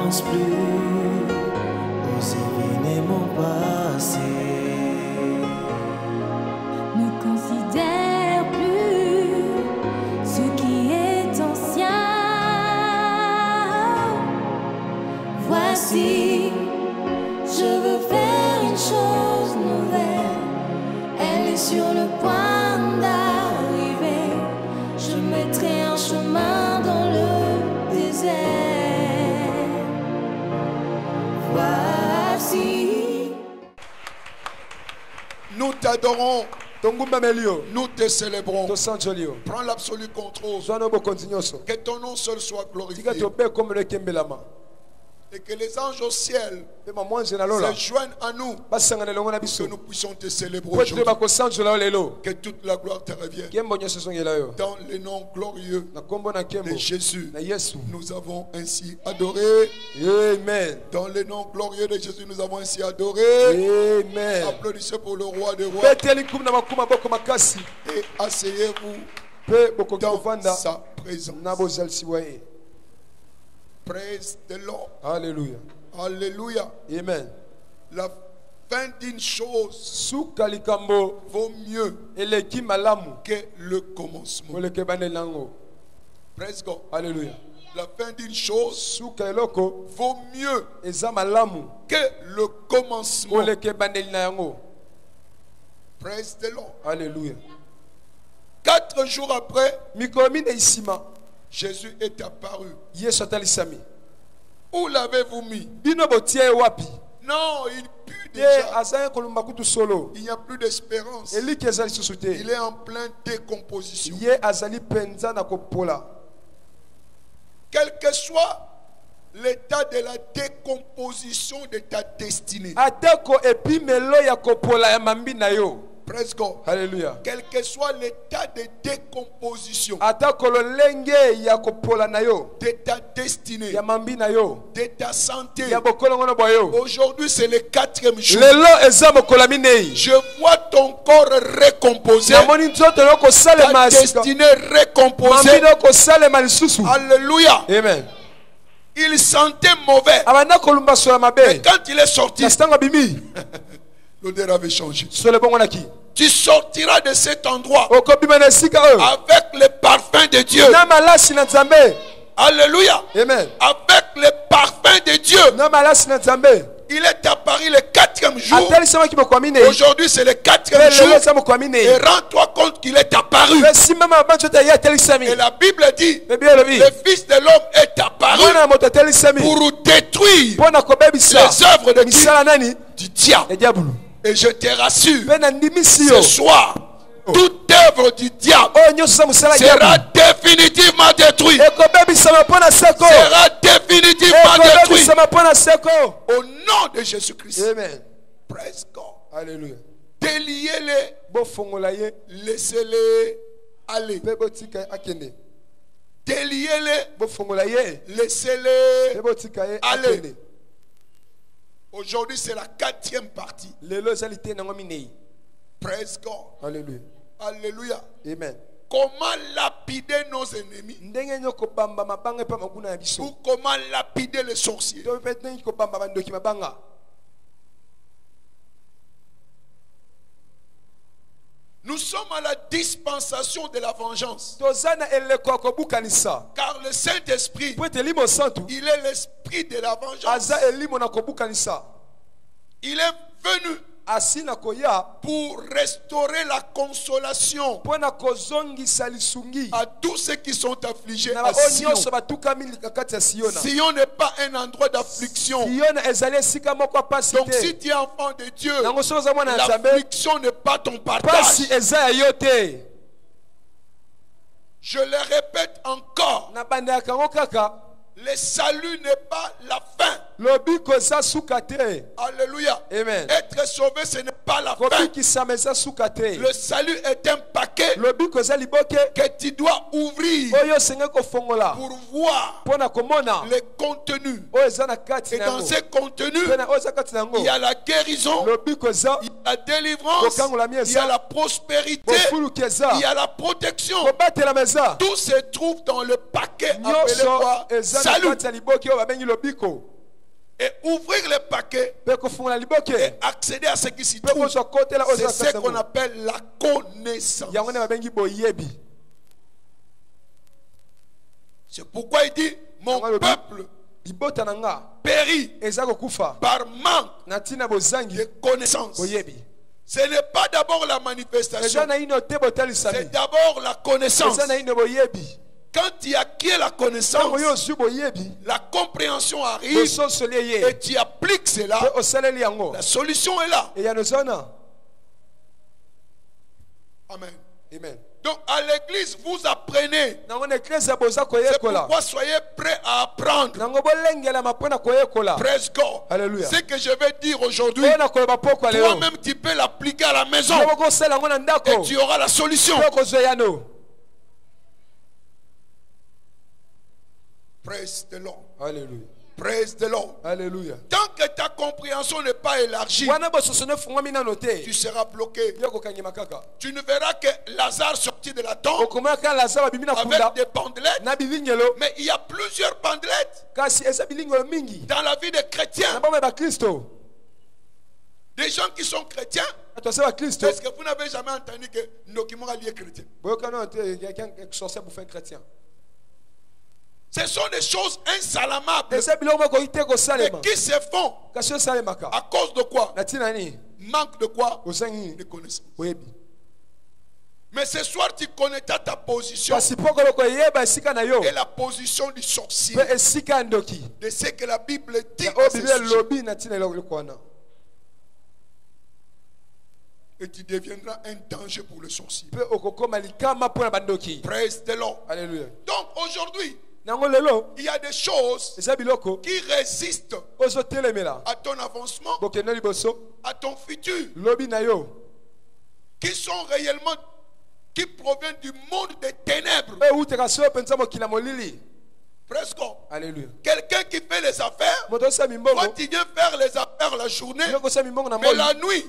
pense plus aux événements passés. Ne considère plus ce qui est ancien. Voici, je veux faire une chose nouvelle. Elle est sur le point d'arriver. Je mettrai un chemin dans le désert. Voici. Nous t'adorons. Nous te célébrons. Prends l'absolu contrôle. Que ton nom seul soit glorifié. Et que les anges au ciel se joignent à nous. Que nous puissions te célébrer aujourd'hui. Que toute la gloire te revienne. Dans le nom glorieux de Jésus, nous avons ainsi adoré. Amen. Dans le nom glorieux de Jésus, nous avons ainsi adoré. Amen. Applaudissez pour le roi des rois. Et asseyez-vous dans sa présence. Praise the Lord. Alléluia. Alléluia. Amen. La fin d'une chose vaut mieux que le commencement. Praise God. Alléluia. La fin d'une chose vaut mieux que le commencement. Praise the Lord. Alléluia. 4 jours après, Jésus est apparu. Où l'avez-vous mis? Non, il pue déjà. Il n'y a plus d'espérance. Il est en pleine décomposition. Quel que soit l'état de la décomposition de ta destinée. Praise God. Alléluia. Quel que soit l'état de décomposition de ta destinée, de ta santé, aujourd'hui c'est le 4e jour. Je vois ton corps recomposé, ta destinée recomposée. Alléluia. Amen. Il sentait mauvais, mais quand il est sorti, l'odeur avait changé. Tu sortiras de cet endroit avec le parfum de Dieu. Alléluia. Amen. Avec le parfum de Dieu. Il est apparu le 4e jour. Aujourd'hui c'est le 4e jour. Et rends-toi compte qu'il est apparu. Et la Bible dit, le Fils de l'homme est apparu pour détruire les œuvres de qui? Du diable. Et je te rassure, ce soir, toute œuvre du diable sera définitivement détruite. Sera définitivement détruite. Au nom de Jésus-Christ. Amen. Praise God. Alléluia. Déliez-les. Laissez-les aller. Déliez-les. Laissez-les aller. Aujourd'hui, c'est la 4e partie. Praise God. Alléluia. Alléluia. Amen. Comment lapider nos ennemis? Ou comment lapider les sorciers? Nous sommes à la dispensation de la vengeance. Car le Saint-Esprit, il est l'esprit de la vengeance. Il est venu pour restaurer la consolation à tous ceux qui sont affligés à Sion. Sion n'est pas un endroit d'affliction. Donc si tu es enfant de Dieu, l'affliction n'est pas ton partage. Je le répète encore, le salut n'est pas la fin. Alléluia. Amen. Être sauvé, ce n'est pas la fin. Le salut est un paquet que tu dois ouvrir pour voir les contenus. Et dans ces contenus, il y a la guérison, il y a la délivrance, il y a la prospérité, il y a la protection. Tout se trouve dans le paquet appelé quoi? Salut. et ouvrir les paquets et accéder à ce qui s'y trouve. C'est ce qu'on appelle la connaissance. C'est pourquoi il dit, mon peuple périt par manque de connaissance. Ce n'est pas d'abord la manifestation, c'est d'abord la connaissance. Quand tu acquiers la connaissance, la compréhension arrive et tu appliques cela, la solution est là. Amen. Amen. Donc à l'église, vous apprenez. C'est pourquoi soyez prêts à apprendre. Praise God. Alléluia. Ce que je vais dire aujourd'hui, toi-même tu peux l'appliquer à la maison et tu auras la solution. Praise the Lord. Alléluia. Praise the Lord. Alléluia. Tant que ta compréhension n'est pas élargie, tu seras bloqué. Tu ne verras que Lazare sorti de la tombe avec des bandelettes. Mais il y a plusieurs bandelettes dans la vie des chrétiens. Des gens qui sont chrétiens. Est-ce que vous n'avez jamais entendu que Nokimora est chrétien? Ce sont des choses insalamables mais qui se font à cause de quoi? Manque de quoi? De connaissance. Mais ce soir tu connais ta position et la position du sorcier, de ce que la Bible dit à ce sujet. Et tu deviendras un danger pour le sorcier. Praise the Lord. Alléluia. Donc aujourd'hui, il y a des choses qui résistent à ton avancement, à ton futur, qui sont réellement, qui proviennent du monde des ténèbres. Presque. Alléluia. Quelqu'un qui fait les affaires, quand il vient faire les affaires la journée, mais la nuit,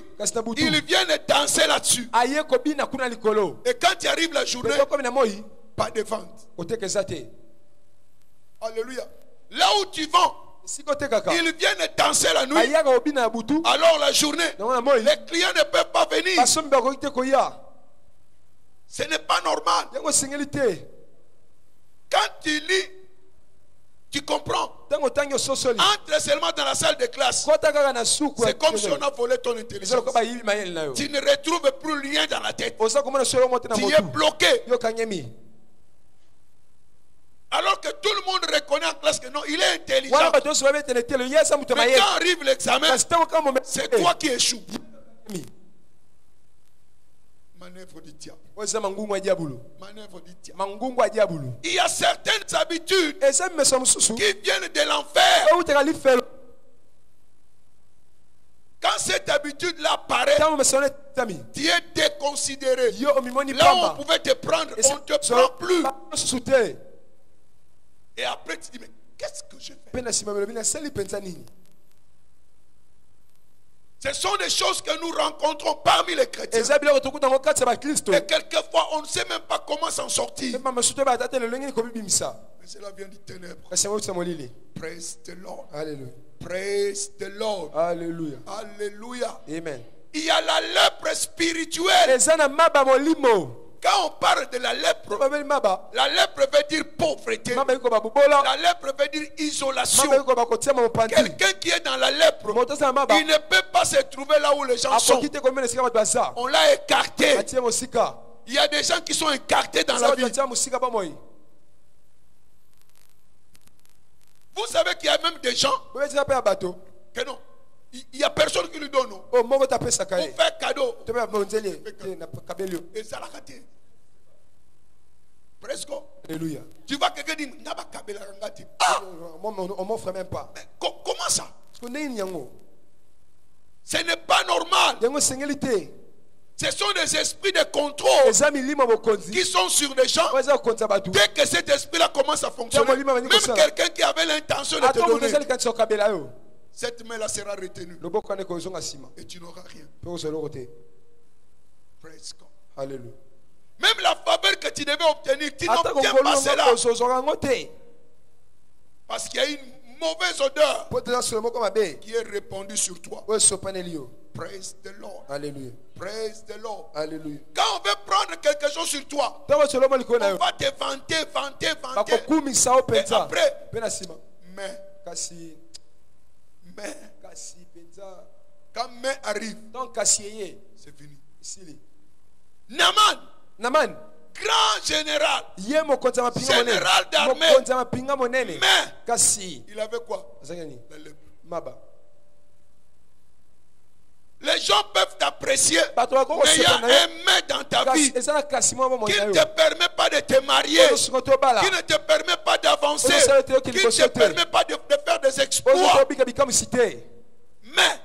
il vient danser là-dessus. Et quand il arrive la journée, pas de vente. Alléluia. Là où tu vends, ils viennent danser la nuit. Alors la journée, les clients ne peuvent pas venir. Ce n'est pas normal. Quand tu lis, tu comprends. Entre seulement dans la salle de classe. C'est comme si on a volé ton intelligence. Tu ne retrouves plus rien dans la tête. Tu es bloqué. Alors que tout le monde reconnaît en classe que non, il est intelligent. Mais quand arrive l'examen, c'est toi qui échoues. Manœuvre du diable. Manœuvre du diable. Il y a certaines habitudes qui viennent de l'enfer. Quand cette habitude-là apparaît, tu es déconsidéré. Là où on pouvait te prendre, on ne te prend plus. Et après tu dis, mais qu'est-ce que je fais? Ce sont des choses que nous rencontrons parmi les chrétiens. Et quelquefois, on ne sait même pas comment s'en sortir. Mais cela vient du ténèbre. Praise the Lord. Alléluia. Praise the Lord. Alléluia. Alléluia. Amen. Il y a la lèpre spirituelle. Quand on parle de la lèpre veut dire pauvreté. La lèpre veut dire isolation. Quelqu'un qui est dans la lèpre, il ne peut pas se trouver là où les gens sont. On l'a écarté. Il y a des gens qui sont écartés dans la vie. Vous savez qu'il y a même des gens que non, il n'y a personne qui lui donne. Pour faire cadeau. Et ça l'a raté. Presque. Alléluia. Tu vois quelqu'un dire Naba Kabela Rangati. On m'offre même pas. Comment ça? Ce n'est pas normal. Ce sont des esprits de contrôle qui sont sur les gens. Dès que cet esprit-là commence à fonctionner, même quelqu'un qui avait l'intention de te donner, cette main-là sera retenue. Et tu n'auras rien. Praise God. Alléluia. Même la faveur que tu devais obtenir, tu n'obtiens pas cela. Parce qu'il y a une mauvaise odeur qui est répandue sur toi. Praise the Lord. Alléluia. Praise the Lord. Alléluia. Quand on veut prendre quelque chose sur toi, on va te vanter. Et après, mais quand mais arrive, c'est fini. Naman, grand général d'armée, mais il avait quoi? La lèpre. Les gens peuvent t'apprécier, mais il y a un mais dans ta vie qui ne te permet pas de te marier, qui ne te permet pas d'avancer, qui ne te permet pas de faire des exploits. Mais,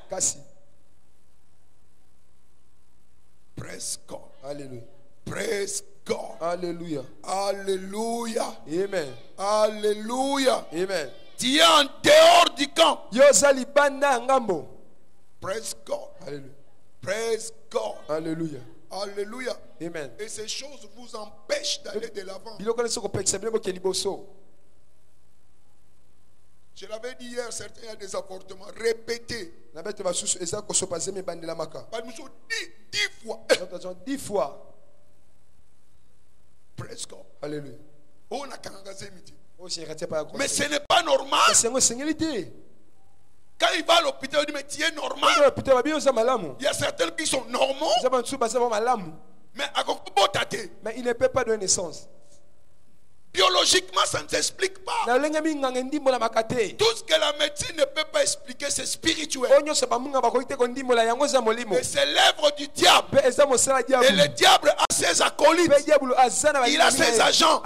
praise God. Alléluia. Praise God. Alléluia. Alléluia. Amen. Alléluia. Amen. Tu es en dehors du camp. Praise God. Alléluia. Praise God. Alléluia. Alléluia. Amen. Et ces choses vous empêchent d'aller de l'avant. Je l'avais dit hier, certains il y a des avortements répétés. 10 fois. 10 fois. Praise God. Alléluia. Mais ce n'est pas normal. Quand il va à l'hôpital, il dit mais tu es normal. Il y a certains qui sont normaux. Mais il ne peut pas donner naissance. Biologiquement, ça ne s'explique pas. Tout ce que la médecine ne peut pas expliquer, c'est spirituel. Et c'est l'œuvre du diable. Et le diable a ses acolytes. Il a ses agents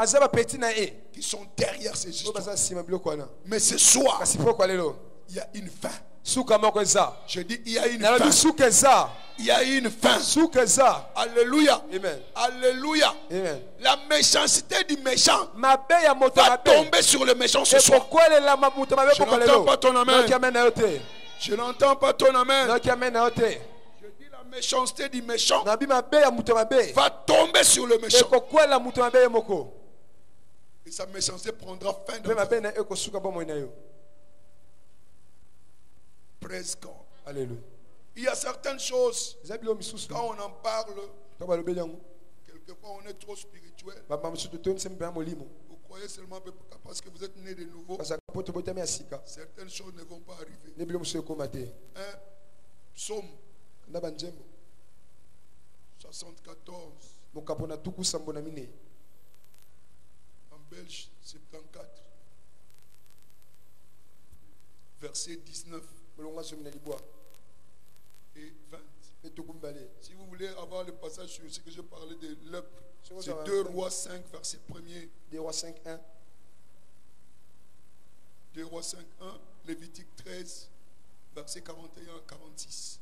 qui sont derrière ces histoires. Mais ce soir, il y a une fin. Je dis il y a une fin. Il y a une fin. Alléluia. Amen. Alléluia. Amen. La méchanceté du méchant va tomber sur le méchant ce soir. Je n'entends pas ton amen. Je n'entends pas ton amen. Je dis la méchanceté du méchant va tomber sur le méchant. Et sa méchanceté prendra fin dans ta vie. Praise God. Alléluia. Il y a certaines choses, quand on en parle, quelquefois on est trop spirituel. Vous croyez seulement parce que vous êtes né de nouveau, certaines choses ne vont pas arriver. Psaume 74. En Belge, 74. Verset 19. Et 20. Si vous voulez avoir le passage sur ce que je parlais de lèpre, c'est 2 Rois 5, verset 1er. 2 Rois 5, 1. 2 Rois 5, 1. Lévitique 13, verset 41 à 46.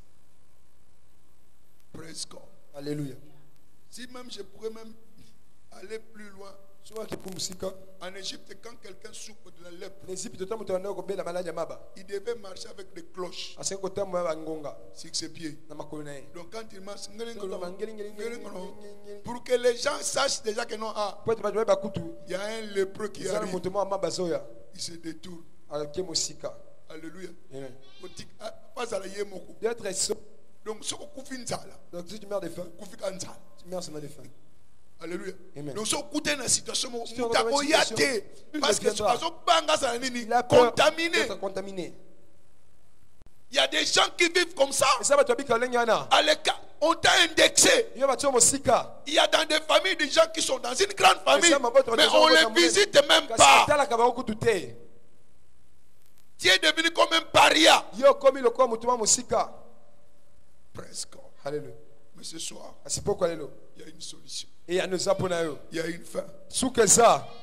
Praise God. Alléluia. Si même je pourrais même aller plus loin. En Égypte, quand quelqu'un souffre de la lèpre, il devait marcher avec des cloches sur ses pieds. Donc quand il marche, pour que les gens sachent déjà que non, il y a un lépreux qui arrive, il se détourne. Alléluia. Donc si tu meurs de faim, tu meurs seulement de faim. Alléluia. Amen. Donc, si vous êtes dans une situation où vous êtes parce que contaminé. Il y a des gens qui vivent comme ça. On t'a indexé. Il y a dans des familles des gens qui sont dans une grande famille, mais on ne les visite même pas. Tu es devenu comme un paria. Praise God. Alléluia. Mais ce soir, il y a une solution. Il y a une fin.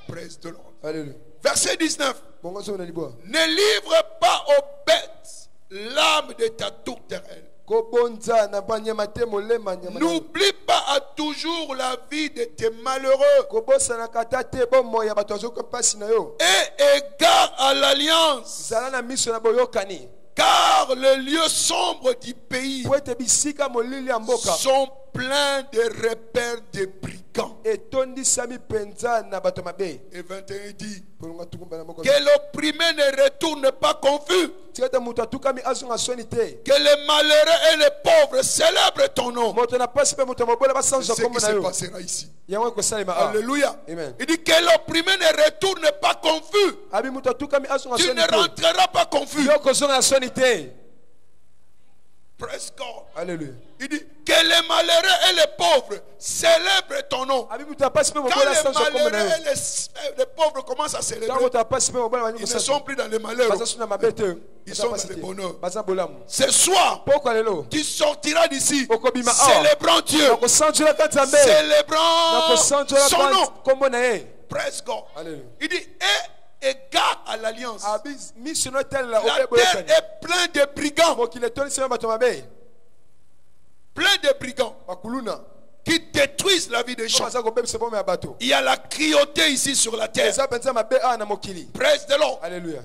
Praise the Lord. Alléluia. Verset 19. Ne livre pas aux bêtes l'âme de ta tourterelle. N'oublie pas à toujours la vie de tes malheureux. Et égare à l'alliance. Car les lieux sombres du pays sont pleins de repères de brigands. brigands. Et 21 dit que l'opprimé ne retourne pas confus. Que les malheureux et les pauvres célèbrent ton nom. C'est ce qui se passera ici. Alléluia. Il dit que l'opprimé ne retourne pas confus. Tu ne rentreras pas confus. Praise God. Alléluia. Il dit que les malheureux et les pauvres célèbrent ton nom. Quand les malheureux et les pauvres commencent à célébrer, ils ne sont plus dans les malheurs. Ils sont dans le bonheur. Ce soir, tu sortiras d'ici célébrant Dieu, célébrant son nom. Praise God. Il dit égard à l'alliance. La terre est pleine de brigands. Plein de brigands qui détruisent la vie des gens. Il y a la cruauté ici sur la terre. Praise the Lord.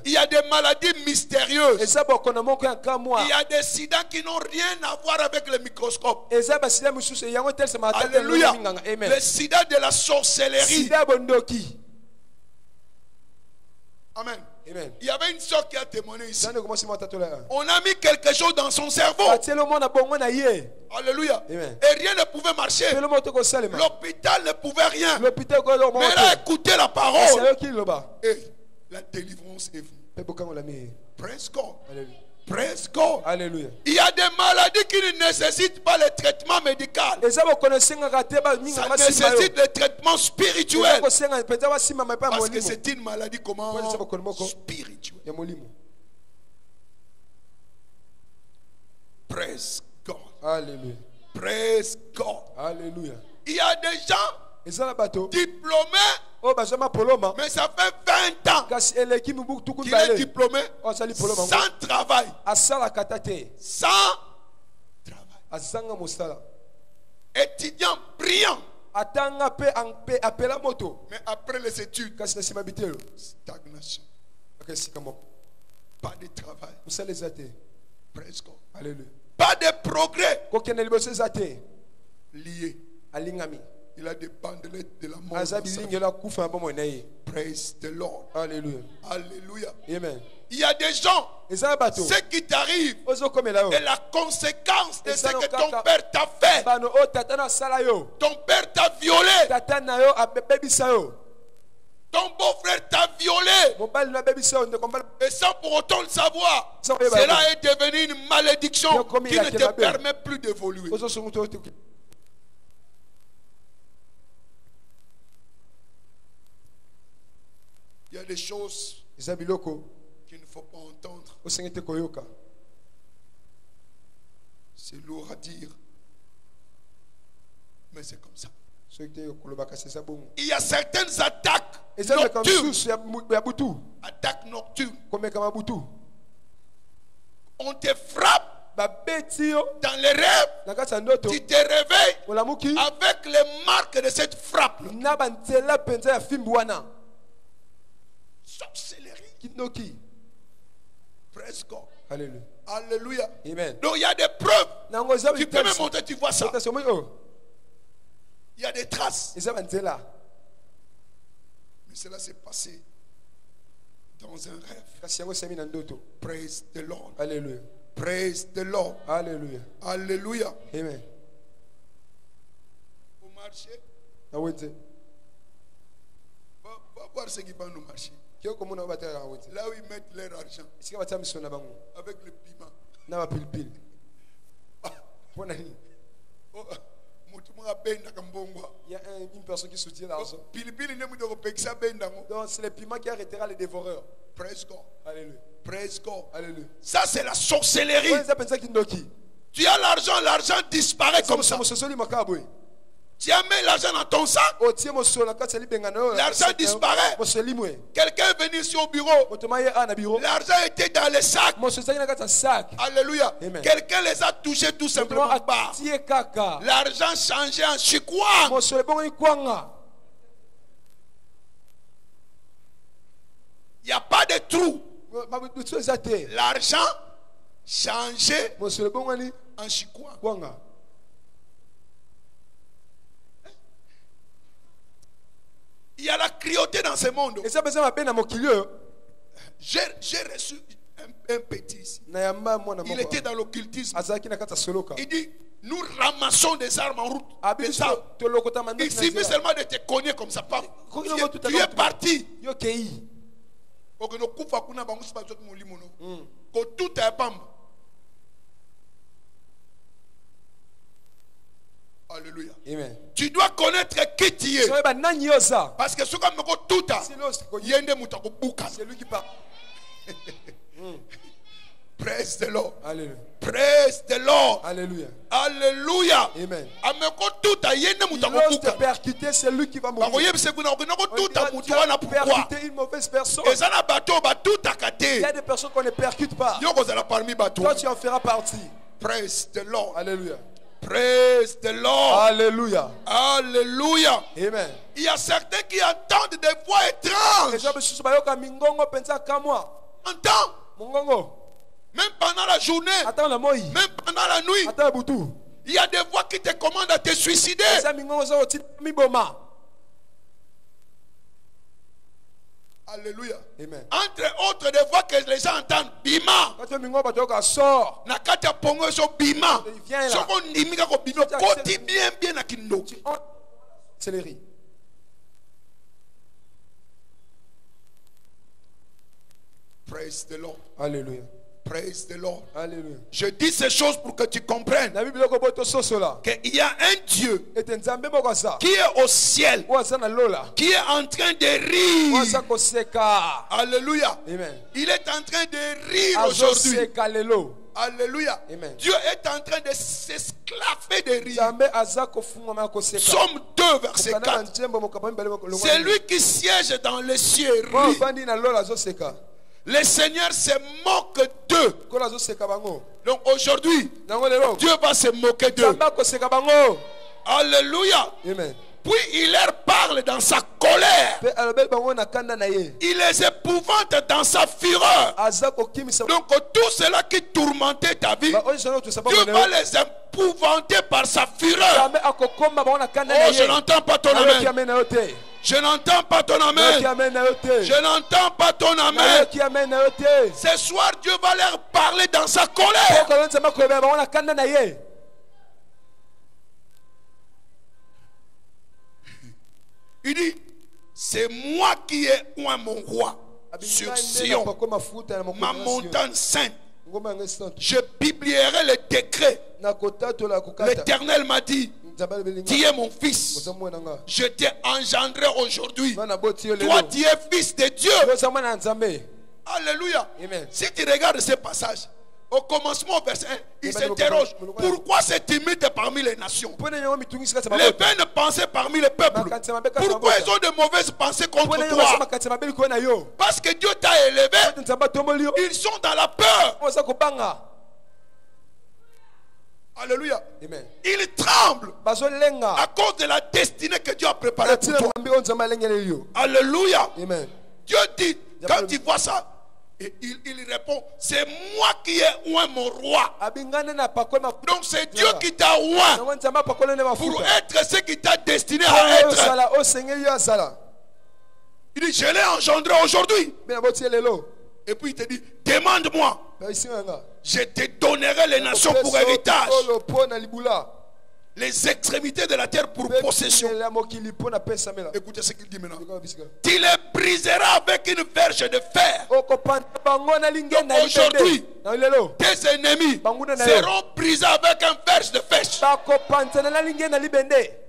Il y a des maladies mystérieuses. Il y a des sida qui n'ont rien à voir avec le microscope. Alléluia. Le sida de la sorcellerie. Amen. Amen. Il y avait une soeur qui a témoigné ici. On a mis quelque chose dans son cerveau. Alléluia. Amen. Et rien ne pouvait marcher. L'hôpital ne pouvait rien. Mais elle a écouté la parole. Et la délivrance est venue. Praise God. Praise God. Alléluia. Il y a des maladies qui ne nécessitent pas le traitement médical. Ça nécessite le traitement spirituel. Parce que c'est une maladie comment? Spirituelle. Praise God. Alléluia. Praise God. Alléluia. Il y a des gens diplômés, mais ça fait 20 ans qu'il est diplômé sans travail. Sans travail. Étudiant brillant. Mais après les études, stagnation. Pas de travail. Praise God. Alléluia. Pas de progrès. Lié. Il a des bandelettes de la mort. Praise the Lord. Alléluia. Alléluia. Amen. Il y a des gens, ce qui t'arrive est la conséquence de ce que ton père t'a fait. Ton père t'a violé. Ton beau-frère t'a violé. Et sans pour autant le savoir, cela est devenu une malédiction qui ne te permet plus d'évoluer. Il y a des choses qu'il ne faut pas entendre. C'est lourd à dire, mais c'est comme ça. Il y a certaines attaques nocturnes. Attaques nocturnes. On te frappe dans les rêves. Tu te réveilles avec les marques de cette frappe. Sorcellerie. Praise God. Alléluia. Alléluia. Amen. Donc il y a des preuves. Tu peux me montrer, tu vois ça. Il y a des traces. Mais cela s'est passé dans un rêve. Praise the Lord. Alléluia. Praise the Lord. Alléluia. Alléluia. Amen. Au marché, va voir ce qui va nous marcher. Là où ils mettent leur argent. Avec le piment. Il y a une personne qui soutient l'argent. Donc c'est le piment qui arrêtera les dévoreurs. Praise God. Alléluia. Praise God. Alléluia. Ça c'est la sorcellerie. Tu as l'argent, l'argent disparaît comme ça. Tu as mis l'argent dans ton sac. L'argent disparaît. Quelqu'un est venu sur au bureau. L'argent était dans les sacs. Alléluia. Quelqu'un les a touchés tout simplement. L'argent changeait en chikwang. Il n'y a pas de trou. L'argent changeait en chikwang. Il y a la cruauté dans ce monde. J'ai reçu un petit ici. Il était dans l'occultisme. Il dit, nous ramassons des armes en route. Il suffit seulement de te cogner comme ça. Tu es parti. Alléluia. Amen. Tu dois connaître qui tu es. Parce que ce qu'on me tout c'est lui qui parle. Praise the Lord. Alléluia. Praise the Lord. Alléluia. Alléluia. Amen. Il ose te percuter, c'est lui qui va mourir. Il va percuter une mauvaise personne. Il y a des personnes qu'on ne percute pas. Toi, tu en feras partie. Praise the Lord. Alléluia. Praise the Lord. Alléluia. Alléluia. Amen. Il y a certains qui entendent des voix étranges. Entends. Même pendant la journée. Même pendant la nuit. Il y a des voix qui te commandent à te suicider. Alléluia. Amen. Entre autres, des voix que les gens entendent, Bima. Nakata pongo so Bima. Soko nimika ko bino koti bien na kindo. Céleri. Praise the Lord. Alléluia. Praise the Lord. Alléluia. Je dis ces choses pour que tu comprennes qu'il y a un Dieu qui est au ciel, qui est en train de rire. Alléluia. Amen. Il est en train de rire aujourd'hui. Alléluia. Amen. Dieu est en train de s'esclaffer de rire. Somme 2, verset 4. C'est lui qui siège dans les cieux. Le Seigneur se moque d'eux. Donc aujourd'hui, Dieu va se moquer d'eux. Alléluia. Amen. Puis il leur parle dans sa colère. Il les épouvante dans sa fureur. Donc tout cela qui tourmentait ta vie, Dieu va les épouvanter par sa fureur. Oh, je n'entends pas ton amen. Je n'entends pas ton amen. Je n'entends pas ton amen. Ce soir, Dieu va leur parler dans sa colère. Il dit, c'est moi qui ai oint mon roi sur Sion, ma montagne sainte. Je publierai les décrets. L'Éternel m'a dit, tu es mon fils. Je t'ai engendré aujourd'hui. Toi, tu es fils de Dieu. Alléluia. Amen. Si tu regardes ce passage, au commencement, verset 1, il s'interroge, pourquoi c'est timide parmi les nations? Les vaines pensées parmi les peuples. Pourquoi ils ont de mauvaises pensées contre toi? Parce que Dieu t'a élevé. Ils sont dans la peur. Alléluia. Amen. Ils tremblent à cause de la destinée que Dieu a préparée pour toi. Alléluia. Amen. Dieu dit, quand tu vois ça, et il répond, c'est moi qui ai oint mon roi. Donc c'est Dieu qui t'a oint pour être ce qui t'a destiné à être. Il dit, je l'ai engendré aujourd'hui. Et puis il te dit, demande-moi. Je te donnerai les nations pour héritage, les extrémités de la terre pour possession. Écoutez ce qu'il dit maintenant. Tu les briseras avec une verge de fer. Aujourd'hui, tes ennemis seront brisés avec une verge de fer.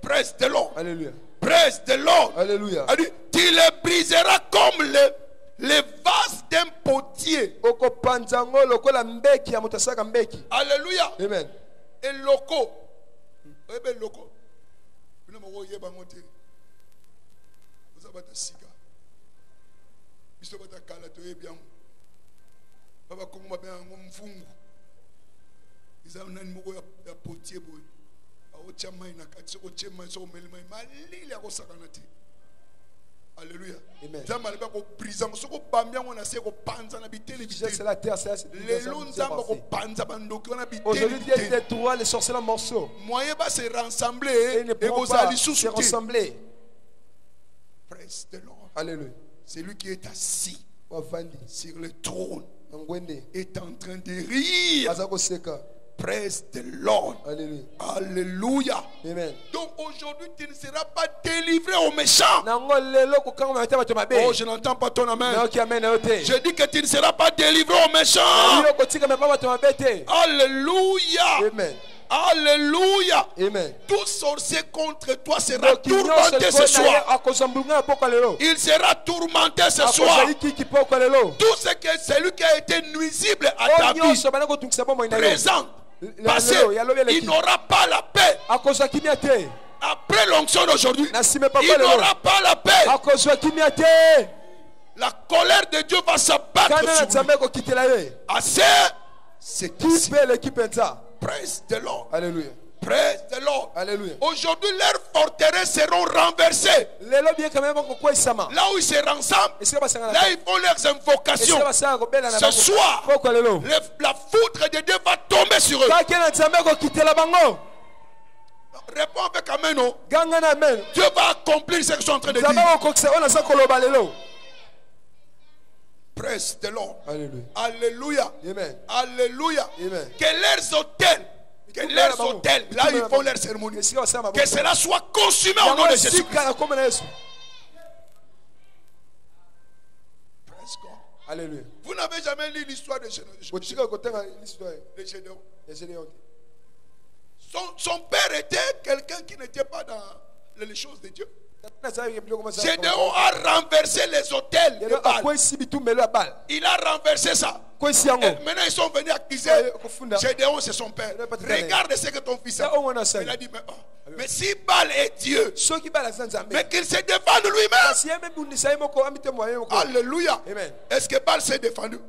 Praise the Lord. Alléluia. Praise the Lord. Alléluia. Tu les briseras comme les vases d'un potier. Alléluia. Amen. Et loco. Loco. Alléluia. Amen. Aujourd'hui, Dieu détruira les sorciers en morceaux. Moyen va se rassembler et vous allez se rassembler. Praise the Lord. Alléluia. C'est lui qui est assis Wafandi. sur le trône Ngwende. est en train de rire. Azako seka. Praise the Lord. Alléluia. Alléluia. Amen. Donc aujourd'hui, tu ne seras pas délivré aux méchants. Nango lelo kukanga mata bato mabe. Oh, je n'entends pas ton amen. Na ki amen na yote. Je dis que tu ne seras pas délivré aux méchants. Yo kotika me pa bato mabete. Alléluia. Amen. Alléluia. Amen. Tout sorcier contre toi sera tourmenté ce soir. Il sera tourmenté ce soir. Tout ce que celui qui a été nuisible à ta vie, présent, passé, il n'aura pas la paix. Après l'onction d'aujourd'hui, il n'aura pas la paix. La colère de Dieu va s'abattre sur lui. Assez, c'est ici. Praise the Lord. Alléluia. Praise the Lord. Alléluia. Aujourd'hui, leurs forteresses seront renversées. Là où ils se rassemblent, là ils font leurs invocations. Ce soir, la foudre de Dieu va tomber sur eux. Réponds avec amen. Dieu va accomplir ce qu'ils sont en train de dire. Praise the Lord. Alléluia. Alléluia. Amen. Alléluia. Amen. Que leurs hôtels, là où ils font leurs cérémonies, que cela soit consumé au nom de Jésus-Christ. Praise God. Alléluia. Vous n'avez jamais lu l'histoire de Gédéon. Son père était quelqu'un qui n'était pas dans les choses de Dieu. Gédéon a renversé les hôtels de Baal. Il a renversé ça. Et maintenant ils sont venus accuser Gédéon, c'est son père. Regarde ce que ton fils a. Il a dit, mais si Baal est Dieu, mais qu'il se défende lui-même. Alléluia. Est-ce que Baal s'est défendu?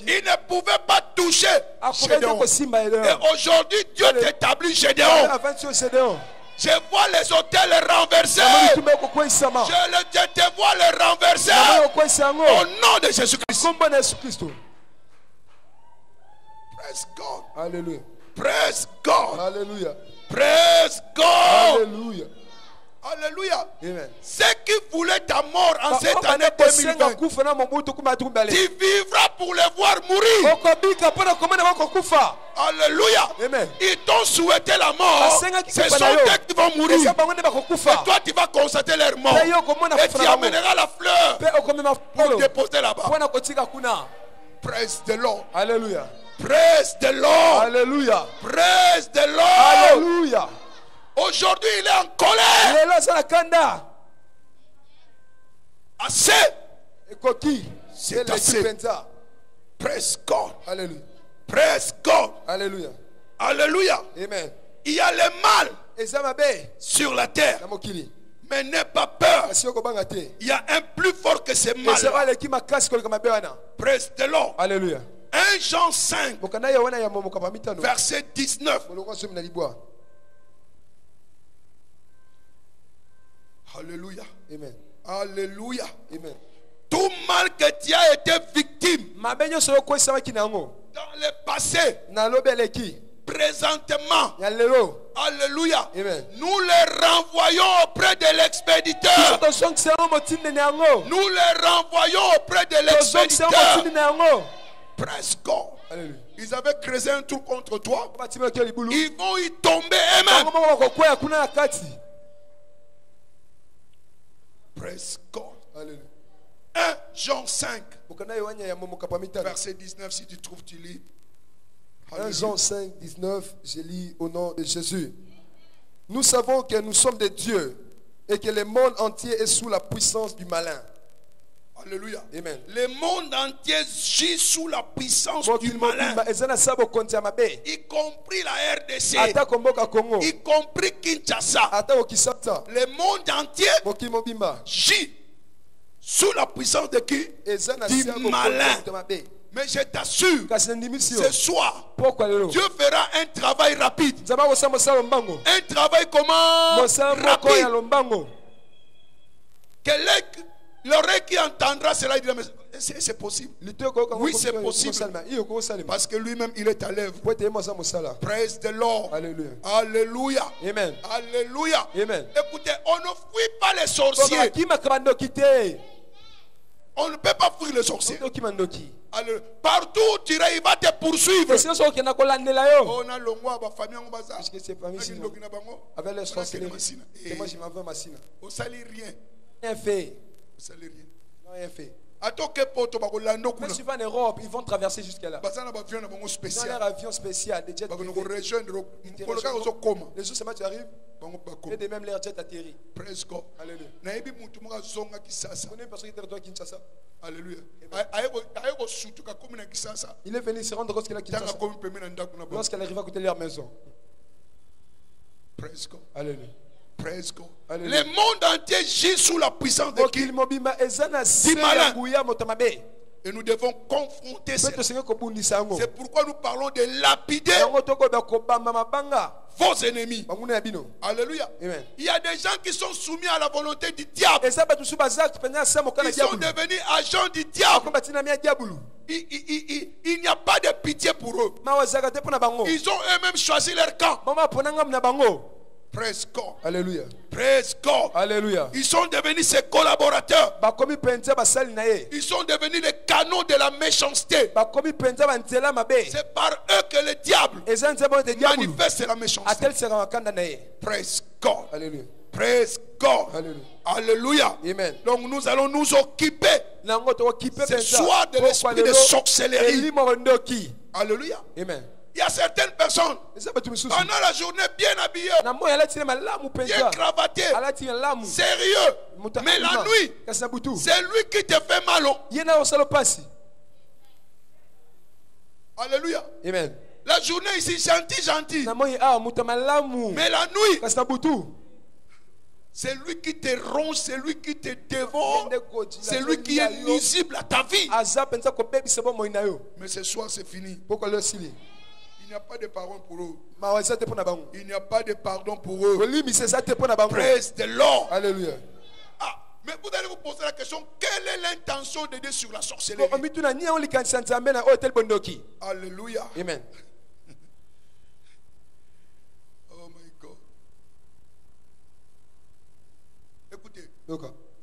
Il ne pouvait pas toucher Gédéon. Et aujourd'hui Dieu t'établit Gédéon. Je vois les hôtels renversés. Je te vois les renverser. Au nom de Jésus-Christ. Praise God. Alléluia. Praise God. Alléluia. Praise God. Alléluia. Alléluia. Amen. Ceux qui voulaient ta mort en cette année 2020, tu vivras pour les voir mourir. Alléluia. Amen. Ils t'ont souhaité la mort. Ce sont eux qui vont mourir. Et toi, tu vas constater leur mort. Et tu amèneras la fleur pour déposer là-bas. Praise the Lord. Alléluia. Praise the Lord. Alléluia. Praise the Lord. Alléluia. Aujourd'hui, il est en colère. Assez. C'est assez. Praise God. Alléluia. Praise God. Alléluia. Alléluia. Amen. Il y a le mal sur la terre. Mais n'aie pas peur. Il y a un plus fort que ce mal. Praise the Lord. Alléluia. 1 Jean 5, verset 19. Alléluia. Amen. Alléluia. Amen. Tout mal que tu as été victime dans le passé, présentement, alléluia, Amen. nous les renvoyons auprès de l'expéditeur. Nous les renvoyons auprès de l'expéditeur. Praise God. Alléluia. Ils avaient creusé un trou contre toi. Ils vont y tomber eux-mêmes. Praise God. Alléluia. 1 Jean 5, verset 19, si tu trouves, tu lis. 1 Jean 5, 19, je lis au nom de Jésus. Nous savons que nous sommes des dieux et que le monde entier est sous la puissance du malin. Alléluia. Amen. Le monde entier gît sous la puissance du malin, y compris la RDC, y compris Kinshasa. Le monde entier gît sous la puissance de qui? Du malin. Mais je t'assure, ce soir, Dieu fera un travail rapide. Un travail comment? Rapide. L'oreille qui entendra cela, il dira, mais c'est possible. Oui, c'est possible. Parce que lui-même, il est à l'œuvre. Praise the Lord. Alléluia. Alléluia. Amen. Alléluia. Amen. Écoutez, on ne fuit pas les sorciers. On ne peut pas fuir les sorciers. Alors, partout où tu iras, il va te poursuivre. On a le mois, ma famille, on va ça. Avec les sorciers. On ne salit rien. Rien fait. On ne salit rien. Rien fait. Même s'ils vont en Europe, ils vont traverser jusqu'à là. Ils ont leur avion spécial, des jets privés. Les jours seulement tu arrives, et de même leur jet atterrit. Praise God. Alléluia. On connaît une personne qui est retourné à Kinshasa. Alléluia. Il est venu se rendre compte qu'il a Kinshasa lorsqu'elle arrive à côté de leur maison. Praise God. Alléluia. Praise God. Alléluia. Le monde entier gît sous la puissance de qui? Et nous devons confronter cela. C'est pourquoi nous parlons de lapider vos ennemis. Alléluia. Amen. Il y a des gens qui sont soumis à la volonté du diable. Ils sont devenus agents du diable. Il n'y a pas de pitié pour eux. Ils ont eux-mêmes choisi leur camp. Praise God. Alléluia. Praise God. Alléluia. Ils sont devenus ses collaborateurs. Ils sont devenus les canaux de la méchanceté. C'est par eux que le diable manifeste la méchanceté. Praise God. Alléluia. Praise God. Alléluia. Alléluia. Amen. Donc nous allons nous occuper ce soir de l'esprit de sorcellerie. Alléluia. Amen. Il y a certaines personnes pendant la journée bien habillées, bien cravatées, sérieux. Mais la nuit, c'est lui qui te fait mal. Alléluia. Amen. La journée ici, gentil. Mais la nuit, c'est lui qui te ronge, c'est lui qui te dévore, c'est lui qui est nuisible à ta vie. Mais ce soir, c'est fini. Il n'y a pas de pardon pour eux. Il n'y a pas de pardon pour eux. Praise the Lord. Alléluia. Ah, mais vous allez vous poser la question, quelle est l'intention de Dieu sur la sorcellerie? Alléluia. Amen. Oh my God. Écoutez,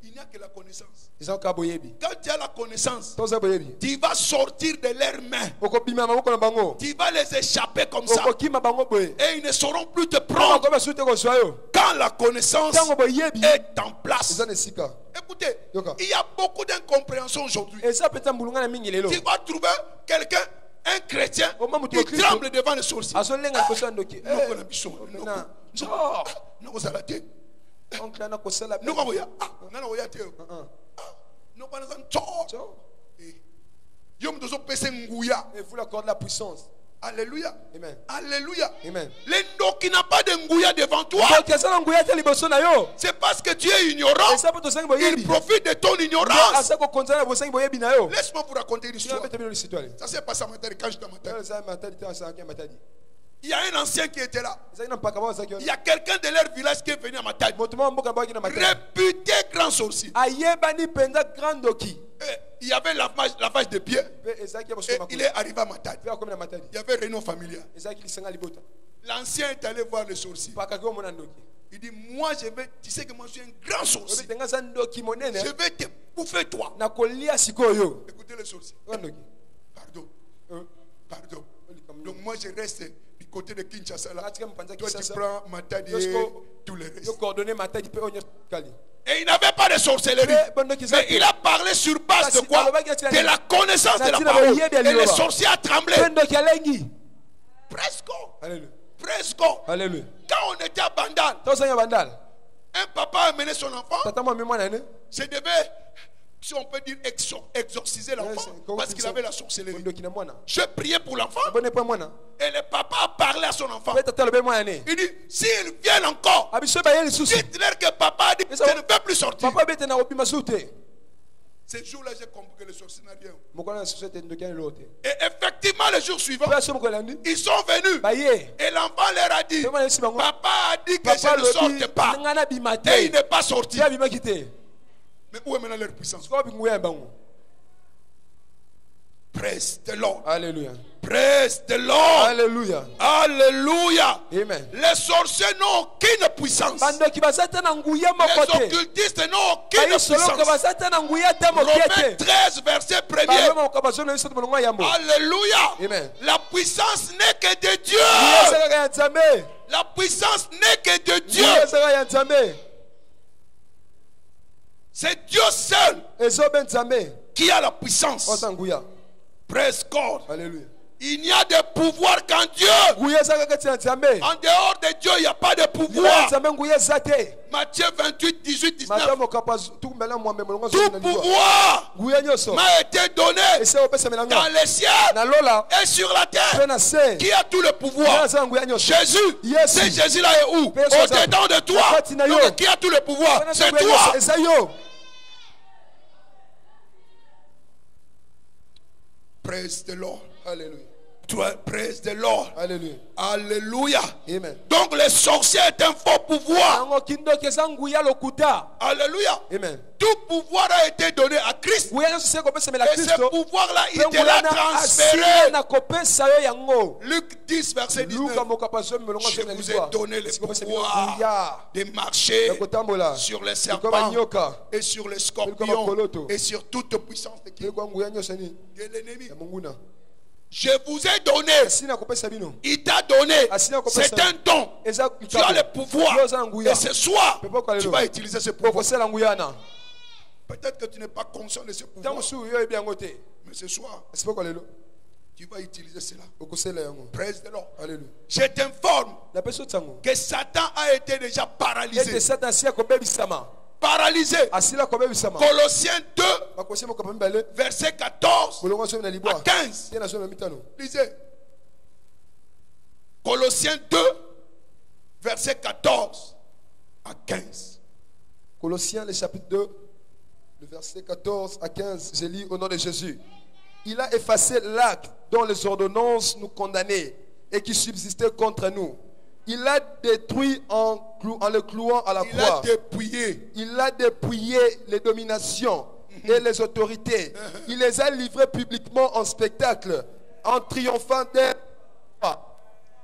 il n'y a que la connaissance. Quand tu as la connaissance, tu vas sortir de leurs mains. Tu vas les échapper comme ça. Et ils ne sauront plus te prendre. Quand la connaissance est en place. Écoutez, il y a beaucoup d'incompréhension aujourd'hui. Tu vas trouver quelqu'un, un chrétien, qui tremble devant les sorciers. Et vous l'accordez la puissance. Alléluia. Amen. Alléluia. Amen. L'endo qui n'a pas de ngouya devant toi, c'est parce que tu es ignorant. Il profite de ton ignorance. Laisse-moi vous raconter une histoire. Ça s'est passé à Matadi quand j'étais à Matadi. Il y a un ancien qui était là. Il y a quelqu'un de leur village qui est venu à Matadi. Réputé grand sorcier. Il y avait lavage de pieds. Et il est arrivé à Matadi. Il y avait réunion familiale. L'ancien est allé voir le sorcier. Il dit, moi je vais, tu sais que moi je suis un grand sorcier. Je vais te bouffer toi. Écoutez le sorcier. Pardon. Pardon. Donc moi je reste du côté de Kinshasa là. Toi tu prends Matadi et tout le reste. Et il n'avait pas de sorcellerie. Mais il a parlé sur base de quoi? De la connaissance de la parole. Et le sorcier a tremblé. Presque. Presque. Quand on était à Bandal, un papa a amené son enfant. Je devais, si on peut dire, exorciser l'enfant. Parce qu'il avait la sorcellerie. Je priais pour l'enfant. Et le papa a parlé à son enfant. Il dit, s'ils viennent encore, dites-leur que papa a dit que je ne peux plus sortir. Ce jour-là, j'ai compris que le sorcier n'a rien. Et effectivement, le jour suivant, ils sont venus. Et l'enfant leur a dit, papa a dit que je ne sorte pas. Et il n'est pas sorti. Mais où est maintenant leur puissance? Praise the Lord. Alléluia. Praise the Lord. Alléluia. Alléluia. Amen. Les sorciers n'ont aucune puissance. Les occultistes n'ont aucune puissance. Romains 13, verset 1er. Alléluia. Amen. La puissance n'est que de Dieu. La puissance n'est que de Dieu. C'est Dieu seul qui a la puissance. Praise God. Alléluia. Il n'y a de pouvoir qu'en Dieu. En dehors de Dieu, il n'y a pas de pouvoir. Matthieu 28, 18, 19. Tout pouvoir m'a été donné dans les cieux et sur la terre. Qui a tout le pouvoir? Jésus. C'est Jésus-là est où? Au-dedans de toi. Donc, qui a tout le pouvoir? C'est toi. Praise the Lord. Alléluia. Praise the Lord. Alléluia. Alléluia. Amen. Donc les sorciers est un faux pouvoir. Alléluia. Amen. Tout pouvoir a été donné à Christ. Et ce pouvoir-là, il te l'a transféré. Luc 10, verset 19. Je vous ai donné le pouvoir de marcher sur les serpents et sur les scorpions et sur toute puissance de l'ennemi. Je vous ai donné. Il t'a donné. C'est un don. Tu as le pouvoir. Et ce soir, tu vas utiliser ce pouvoir. Peut-être que tu n'es pas conscient de ce pouvoir. Mais ce soir, tu vas utiliser cela. Praise the Lord. Je t'informe que Satan a été déjà paralysé. Paralysé. Colossiens 2, verset 14 à 15. Lisez. Colossiens 2, verset 14 à 15. Colossiens, le chapitre 2, le verset 14 à 15. Je lis au nom de Jésus. Il a effacé l'acte dont les ordonnances nous condamnaient et qui subsistait contre nous. Il l'a détruit en le clouant à la croix. Il a dépouillé les dominations et les autorités. Il les a livrés publiquement en spectacle, en triomphant d'elles.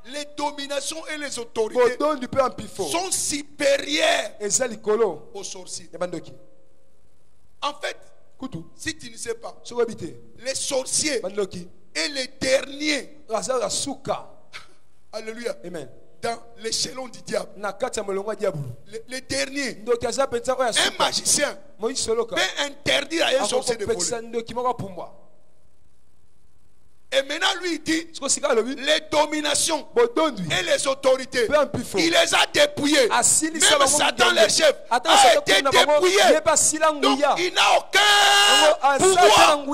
Les dominations et les autorités sont supérieures aux sorciers. En fait, si tu ne sais pas, les sorciers et les derniers, alléluia, amen, dans l'échelon du diable, les derniers, un magicien peut interdire à un sorcier de voler. Et maintenant lui il dit les dominations et les autorités, il les a dépouillées. Même Satan le chef a été dépouillé. Donc il n'a aucun pouvoir.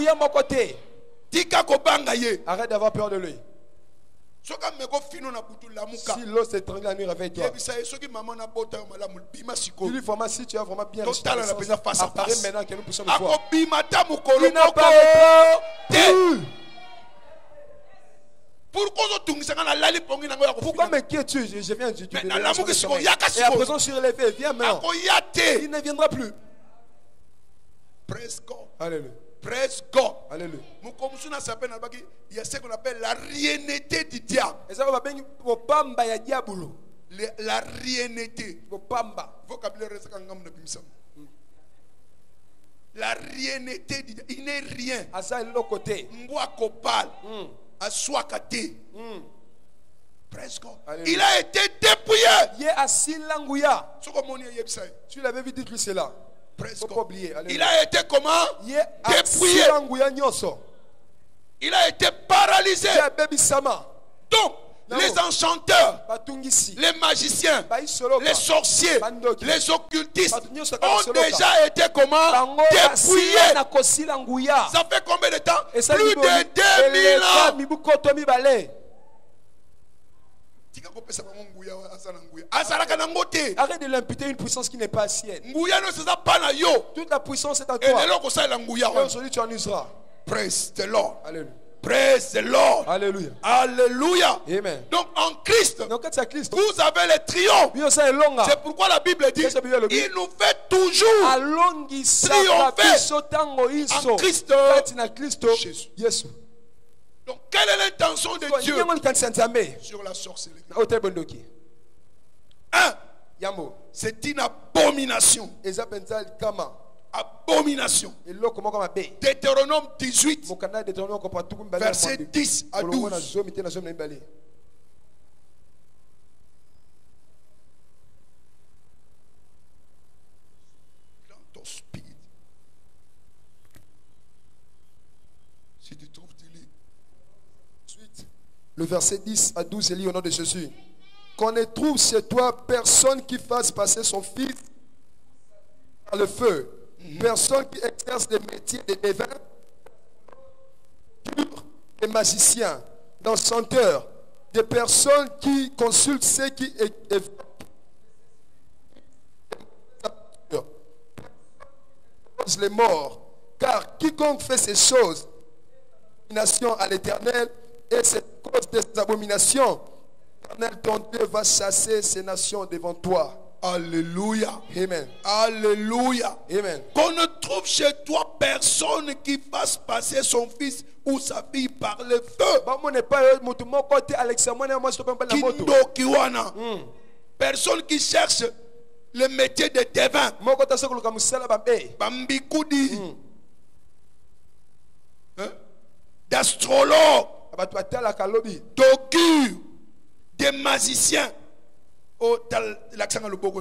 Arrête d'avoir peur de lui. Si l'eau s'étrangle la nuit, réveille-toi. Dis-lui vraiment si tu as vraiment bien reçu la naissance, apparaît maintenant que nous puissions le voir. Il n'apparaît plus. Pourquoi m'inquiètes-tu? Je viens du et à présent je suis relevé. Viens maintenant. Il ne viendra plus. Praise God. Alléluia. Praise God. Alléluia. Il y a ce qu'on appelle la réalité du diable. La réalité. La réalité du diable. Il n'est rien. Moi copal. Presque. Il a été dépouillé. Tu l'avais vu dire cela. Il a été comment? Dépouillé. Il a été paralysé. Donc, les enchanteurs, les magiciens, les sorciers, les occultistes ont déjà été comment? Dépouillés. Ça fait combien de temps? Plus de 2000 ans. Arrête de l'imputer une puissance qui n'est pas sienne. Toute la puissance est à toi. Et aujourd'hui tu en useras. Praise the Lord. Alléluia. Praise the Lord. Alléluia. Alléluia. Amen. Donc en Christ, Donc quand c'est Christ, vous avez le triomphe. c'est Pourquoi la Bible dit il nous fait toujours triompher en Christ Jésus. Jésus. Donc quelle est l'intention de Dieu sur la sorcellerie? 1. C'est une abomination. Abomination. Deutéronome 18, verset 10 à 12. Si tu trouves, tu lis. Le verset 10 à 12, je lis au nom de Jésus. Qu'on ne trouve chez toi personne qui fasse passer son fils par le feu. Personne qui exerce le métier de devin, des magiciens, d'enchanteurs, des personnes qui consultent ceux qui les morts. Car quiconque fait ces choses, abomination à l'Éternel, et c'est à cause de ces abominations, l'Éternel ton Dieu va chasser ces nations devant toi. Alléluia. Amen. Alléluia. Amen. Qu'on ne trouve chez toi personne qui fasse passer son fils ou sa fille par le feu. Kindokiwana. Personne qui cherche le métier de devin. Bambikoudi. D'astrologue. D'augure. Des magiciens. Oh, l'accent à le beau.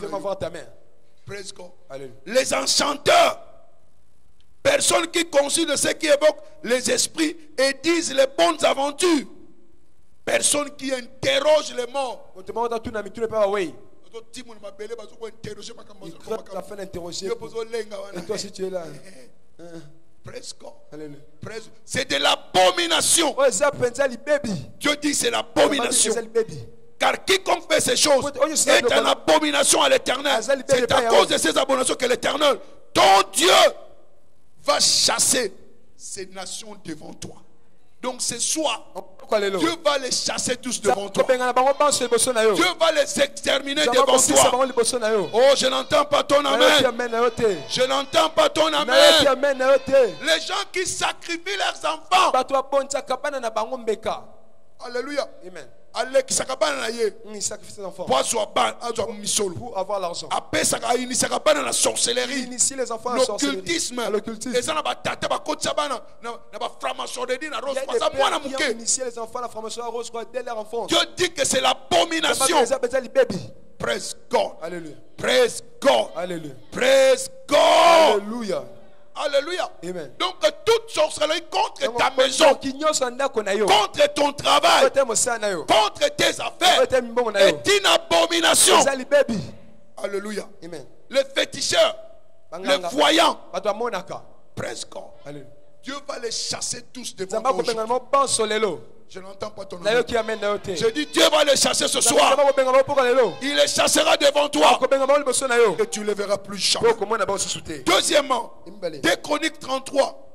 Praise God. Les enchanteurs. Personnes qui consultent ceux qui évoquent les esprits et disent les bonnes aventures. Personnes qui interrogent les morts. Il a fait l'interroger. Et toi si tu es là. Praise God. C'est de l'abomination. Dieu dit c'est l'abomination. Car quiconque fait ces choses est une abomination à l'Éternel. C'est à cause de ces abominations que l'Éternel, ton Dieu, va chasser ces nations devant toi. Donc ce soir, Dieu va les chasser tous devant toi. Dieu va les exterminer devant toi. Oh, je n'entends pas ton amen. Je n'entends pas ton amen. Les gens qui sacrifient leurs enfants. Alléluia. Amen. Il sacrifie ses enfants pour avoir l'argent. La sorcellerie, initie les enfants à l'occultisme, initier les enfants à la franc-maçonnerie rose dès leur enfance. Dieu dit que c'est l'abomination. Praise God. Alléluia. Praise God. Alléluia. Praise God. Alléluia. Alléluia. Amen. Donc toute sorcellerie contre ta maison, contre ton travail, contre tes affaires est une abomination. Alléluia. Amen. Les féticheurs, les voyants, presque. Dieu va les chasser tous devant toi. Je n'entends pas ton nom. Je dis Dieu va les chasser ce soir. Il les chassera devant toi. Et tu ne les verras plus jamais. Deuxièmement, 2 Chroniques 33,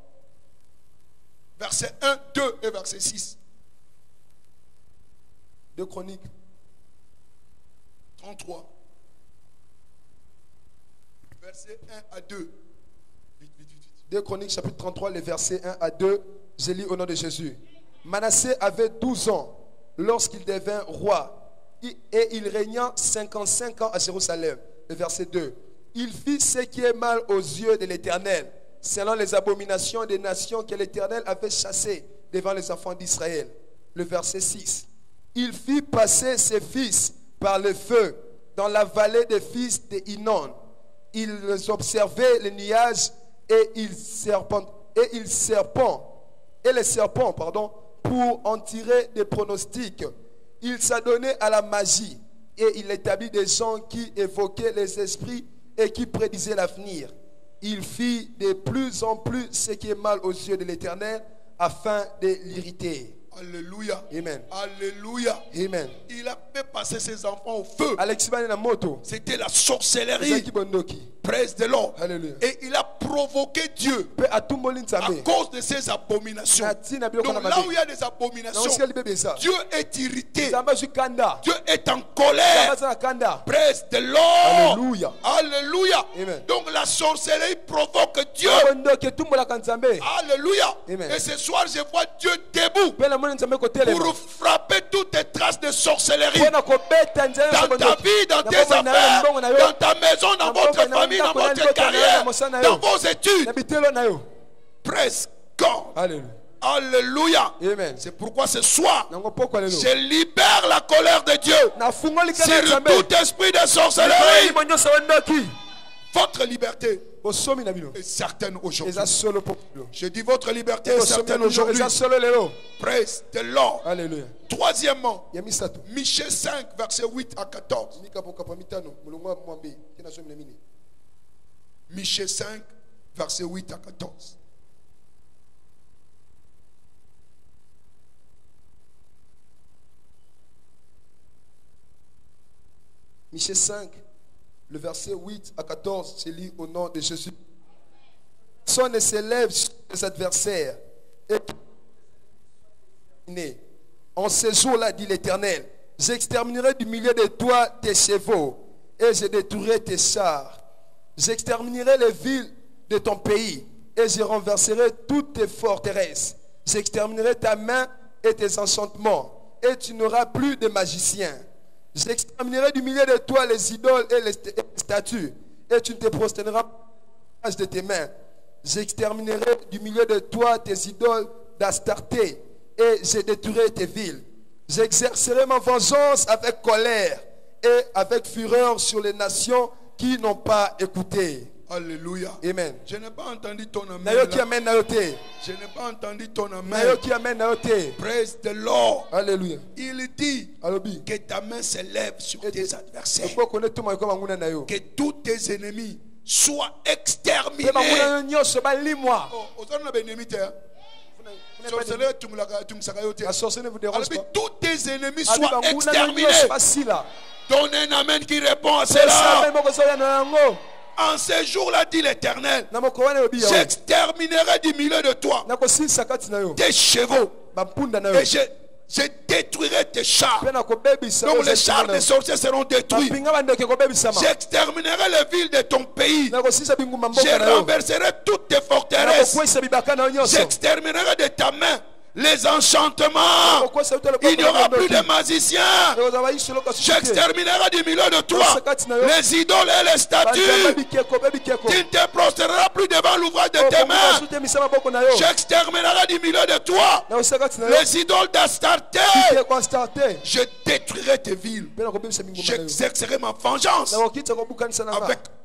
verset 1, 2 et verset 6. 2 Chroniques 33, verset 1 à 2. 2 Chroniques chapitre 33, les versets 1 à 2. Je lis au nom de Jésus. Manassé avait 12 ans lorsqu'il devint roi et il régna 55 ans à Jérusalem. Le verset 2. Il fit ce qui est mal aux yeux de l'Éternel, selon les abominations des nations que l'Éternel avait chassées devant les enfants d'Israël. Le verset 6. Il fit passer ses fils par le feu dans la vallée des fils de Hinnom. Ils observaient les nuages et les serpents, pour en tirer des pronostics. Il s'adonnait à la magie et il établit des gens qui évoquaient les esprits et qui prédisaient l'avenir. Il fit de plus en plus ce qui est mal aux yeux de l'Éternel afin de l'irriter. Alléluia. Amen. Alléluia. Amen. Il a fait passer ses enfants au feu. C'était la sorcellerie. Praise the Lord. Alléluia. Et il a provoquer Dieu à cause de ces abominations. Donc là où il y a des abominations, Dieu est irrité. Dieu est en colère. Praise the Lord. Alléluia. Alléluia. Amen. Donc la sorcellerie provoque Dieu. Alléluia. Amen. Et ce soir, je vois Dieu debout pour frapper toutes les traces de sorcellerie dans ta vie, dans tes affaires, dans ta maison, dans votre famille, dans votre carrière, dans vos études. Praise God. Alléluia. Alléluia. Amen. C'est pourquoi ce soir, je libère la colère de Dieu sur tout esprit de sorcellerie. Votre liberté est certaine aujourd'hui. Je dis votre liberté est certaine aujourd'hui. Praise the Lord. Alléluia. Troisièmement, Michée 5, verset 8 à 14. Michée 5, verset 8 à 14. Michée 5, le verset 8 à 14, c'est lu au nom de Jésus. Personne ne s'élève sur les adversaires. Et en ce jour-là, dit l'Éternel, j'exterminerai du milieu de toi tes chevaux et je détruirai tes chars. J'exterminerai les villes de ton pays et je renverserai toutes tes forteresses. J'exterminerai ta main et tes enchantements et tu n'auras plus de magiciens. J'exterminerai du milieu de toi les idoles et les statues et tu ne te prosterneras pas de tes mains. J'exterminerai du milieu de toi tes idoles d'Astarté et je détruirai tes villes. J'exercerai ma vengeance avec colère et avec fureur sur les nations qui n'ont pas écouté. Alléluia. Amen. Je n'ai pas entendu ton amen. Je n'ai pas entendu ton amen. Praise the Lord. Alléluia. Il dit que ta main s'élève sur tes adversaires. Que tous tes ennemis soient exterminés. Tous tes ennemis soient exterminés. Donne un amen qui répond à cela. En ce jour-là, dit l'Éternel, j'exterminerai du milieu de toi tes chevaux et je détruirai tes chars. Donc les chars des sorciers seront détruits. J'exterminerai les villes de ton pays. Je renverserai toutes tes forteresses. J'exterminerai de ta main les enchantements. Il n'y aura plus de magiciens. J'exterminerai du milieu de toi les idoles et les statues. Tu ne te prosterneras plus devant l'ouvrage de tes mains. J'exterminerai du milieu de toi les idoles d'Astarté. Je détruirai tes villes. J'exercerai ma vengeance avec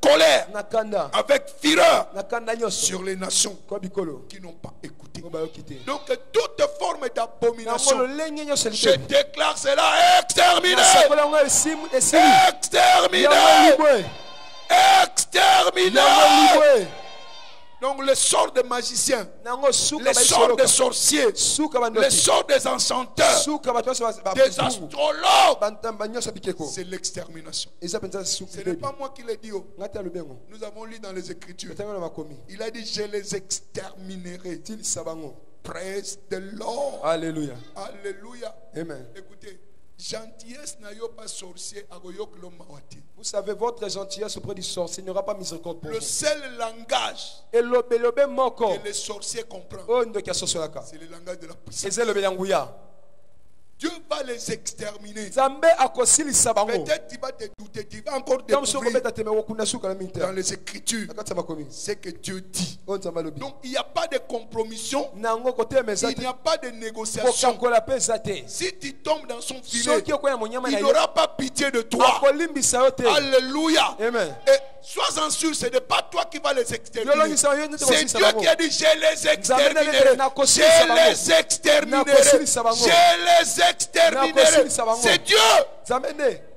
colère, avec fureur sur les nations qui n'ont pas écouté. Donc toute forme d'abomination, je déclare cela exterminé. Exterminé. Donc le sort des magiciens, les sorts des sorciers, les sorts des enchanteurs, des astrologues, c'est l'extermination. Ce n'est pas moi qui l'ai dit. Nous avons lu dans les Écritures. Il a dit je les exterminerai. Praise the Lord. Alléluia. Alléluia. Amen. Écoutez, gentillesse n'a pas sorcier à mawati. Vous savez, votre gentillesse auprès du sorcier n'aura pas miséricorde pour vous. Le seul langage que les sorciers comprennent, c'est le langage de la puissance. Dieu va les exterminer. Peut-être tu vas te douter, tu vas encore découvrir dans les Écritures ce que Dieu dit. Donc il n'y a pas de compromission, il n'y a pas de négociation. Si tu tombes dans son filet, il n'aura pas pitié de toi. Alléluia. Amen. Et sois-en sûr, ce n'est pas toi qui vas les exterminer. C'est Dieu qui a dit je les exterminerai. Je les exterminerai. Je les exterminerai. C'est Dieu.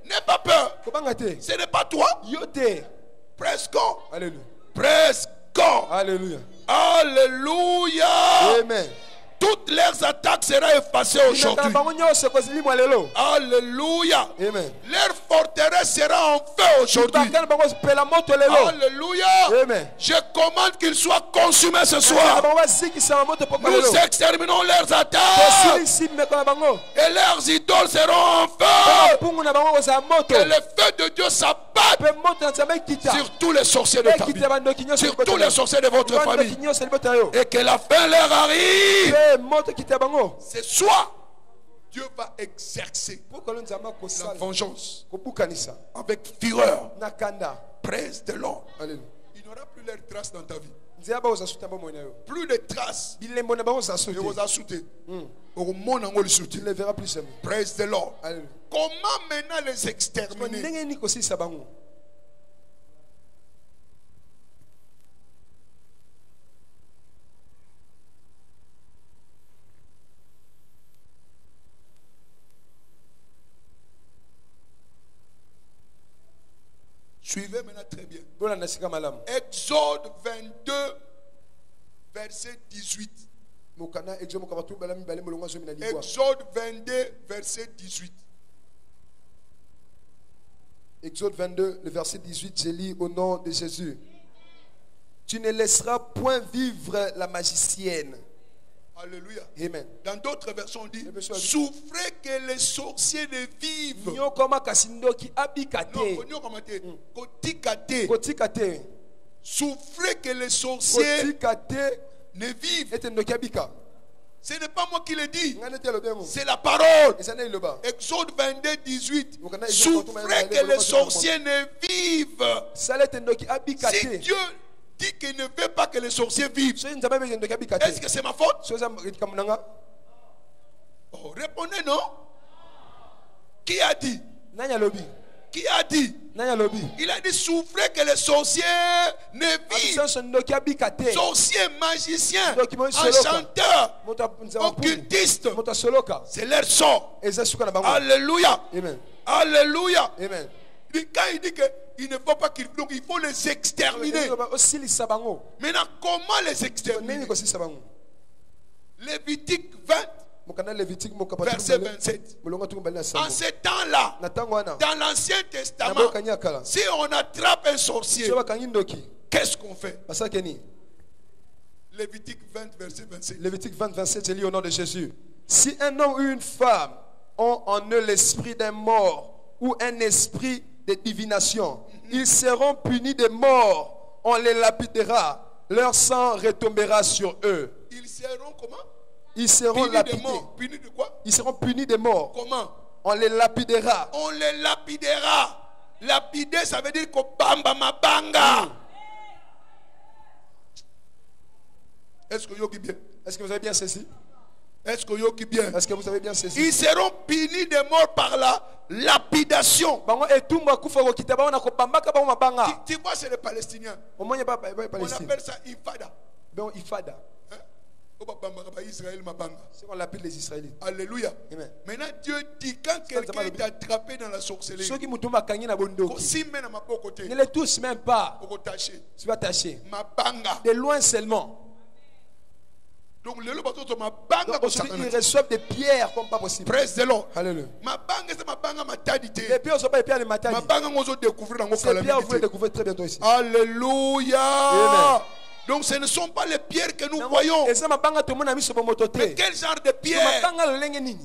N'aie pas peur. Ce n'est pas toi. Praise God. Alléluia. Praise God. Alléluia. Alléluia. Amen. toutes leurs attaques seront effacées aujourd'hui. Alléluia. Amen. Leur forteresse sera en feu aujourd'hui. Alléluia. Amen. Je commande qu'ils soient consumés ce soir. Nous exterminons leurs attaques. Et leurs idoles seront en feu. Que le feu de Dieu s'abatte sur tous les sorciers de ta vie, sur tous les sorciers de votre famille. Et que la fin leur arrive. C'est soit Dieu va exercer la vengeance avec fureur. Praise de l'Ordre. Il n'y aura plus leurs traces dans ta vie. Plus de traces. Tu ne les verras plus jamais. Praise the Lord. Comment maintenant les exterminer? Suivez maintenant très bien. Exode 22, verset 18. Exode 22, verset 18. Exode 22, le verset 18, je lis au nom de Jésus. Tu ne laisseras point vivre la magicienne. Alléluia. Amen. Dans d'autres versions, on dit souffrez que les sorciers ne vivent. Non, souffrez que les sorciers ne vivent. Ce n'est pas moi qui le dis, c'est la parole. Exode 22, 18. Souffrez que les sorciers ne vivent. Si Dieu dit qu'il ne veut pas que les sorciers vivent, est-ce que c'est ma faute? Oh, répondez non. Qui a dit? Qui a dit? Il a dit souffrez que les sorciers ne vivent. Sorciers, magiciens, enchanteurs, occultistes, c'est leur sort. Alléluia. Amen. Alléluia. Amen. Quand il dit qu'il ne faut pas qu'ils vivent, il faut les exterminer. Maintenant, comment les exterminer? Lévitique 20. Verset 27. En ces temps-là, dans l'Ancien Testament, si on attrape un sorcier, qu'est-ce qu'on fait? Lévitique 20, verset 27. Lévitique 20, 27, je lis au nom de Jésus. Si un homme ou une femme ont en eux l'esprit d'un mort ou un esprit de divination, ils seront punis de mort. On les lapidera. Leur sang retombera sur eux. Ils seront comment? Ils seront lapidés. Punis de quoi? Ils seront punis de mort. Comment? On les lapidera. On les lapidera. Lapider, ça veut dire qu'on bamba ma banga. Est-ce que yoki bien? Est-ce que vous avez bien saisi? Est-ce que yoki bien? Est-ce que vous avez bien saisi? Ils seront punis de mort par la lapidation. Tu vois, c'est les Palestiniens. On appelle ça ifada. Ifada. C'est qu'on l'appelle les Israélites. Alléluia. Amen. Maintenant Dieu dit quand quelqu'un est attrapé dans la sorcellerie, ne les touche même pas. Tu vas tâcher. De loin seulement. Donc ils reçoivent des pierres comme pas possible. Praise the Lord. Alléluia. Les pierres ne sont pas les pierres de matadi. Ces pierres vous les découvrez très bientôt ici. Alléluia. Amen. Donc ce ne sont pas les pierres que nous voyons. Mais quel genre de pierres?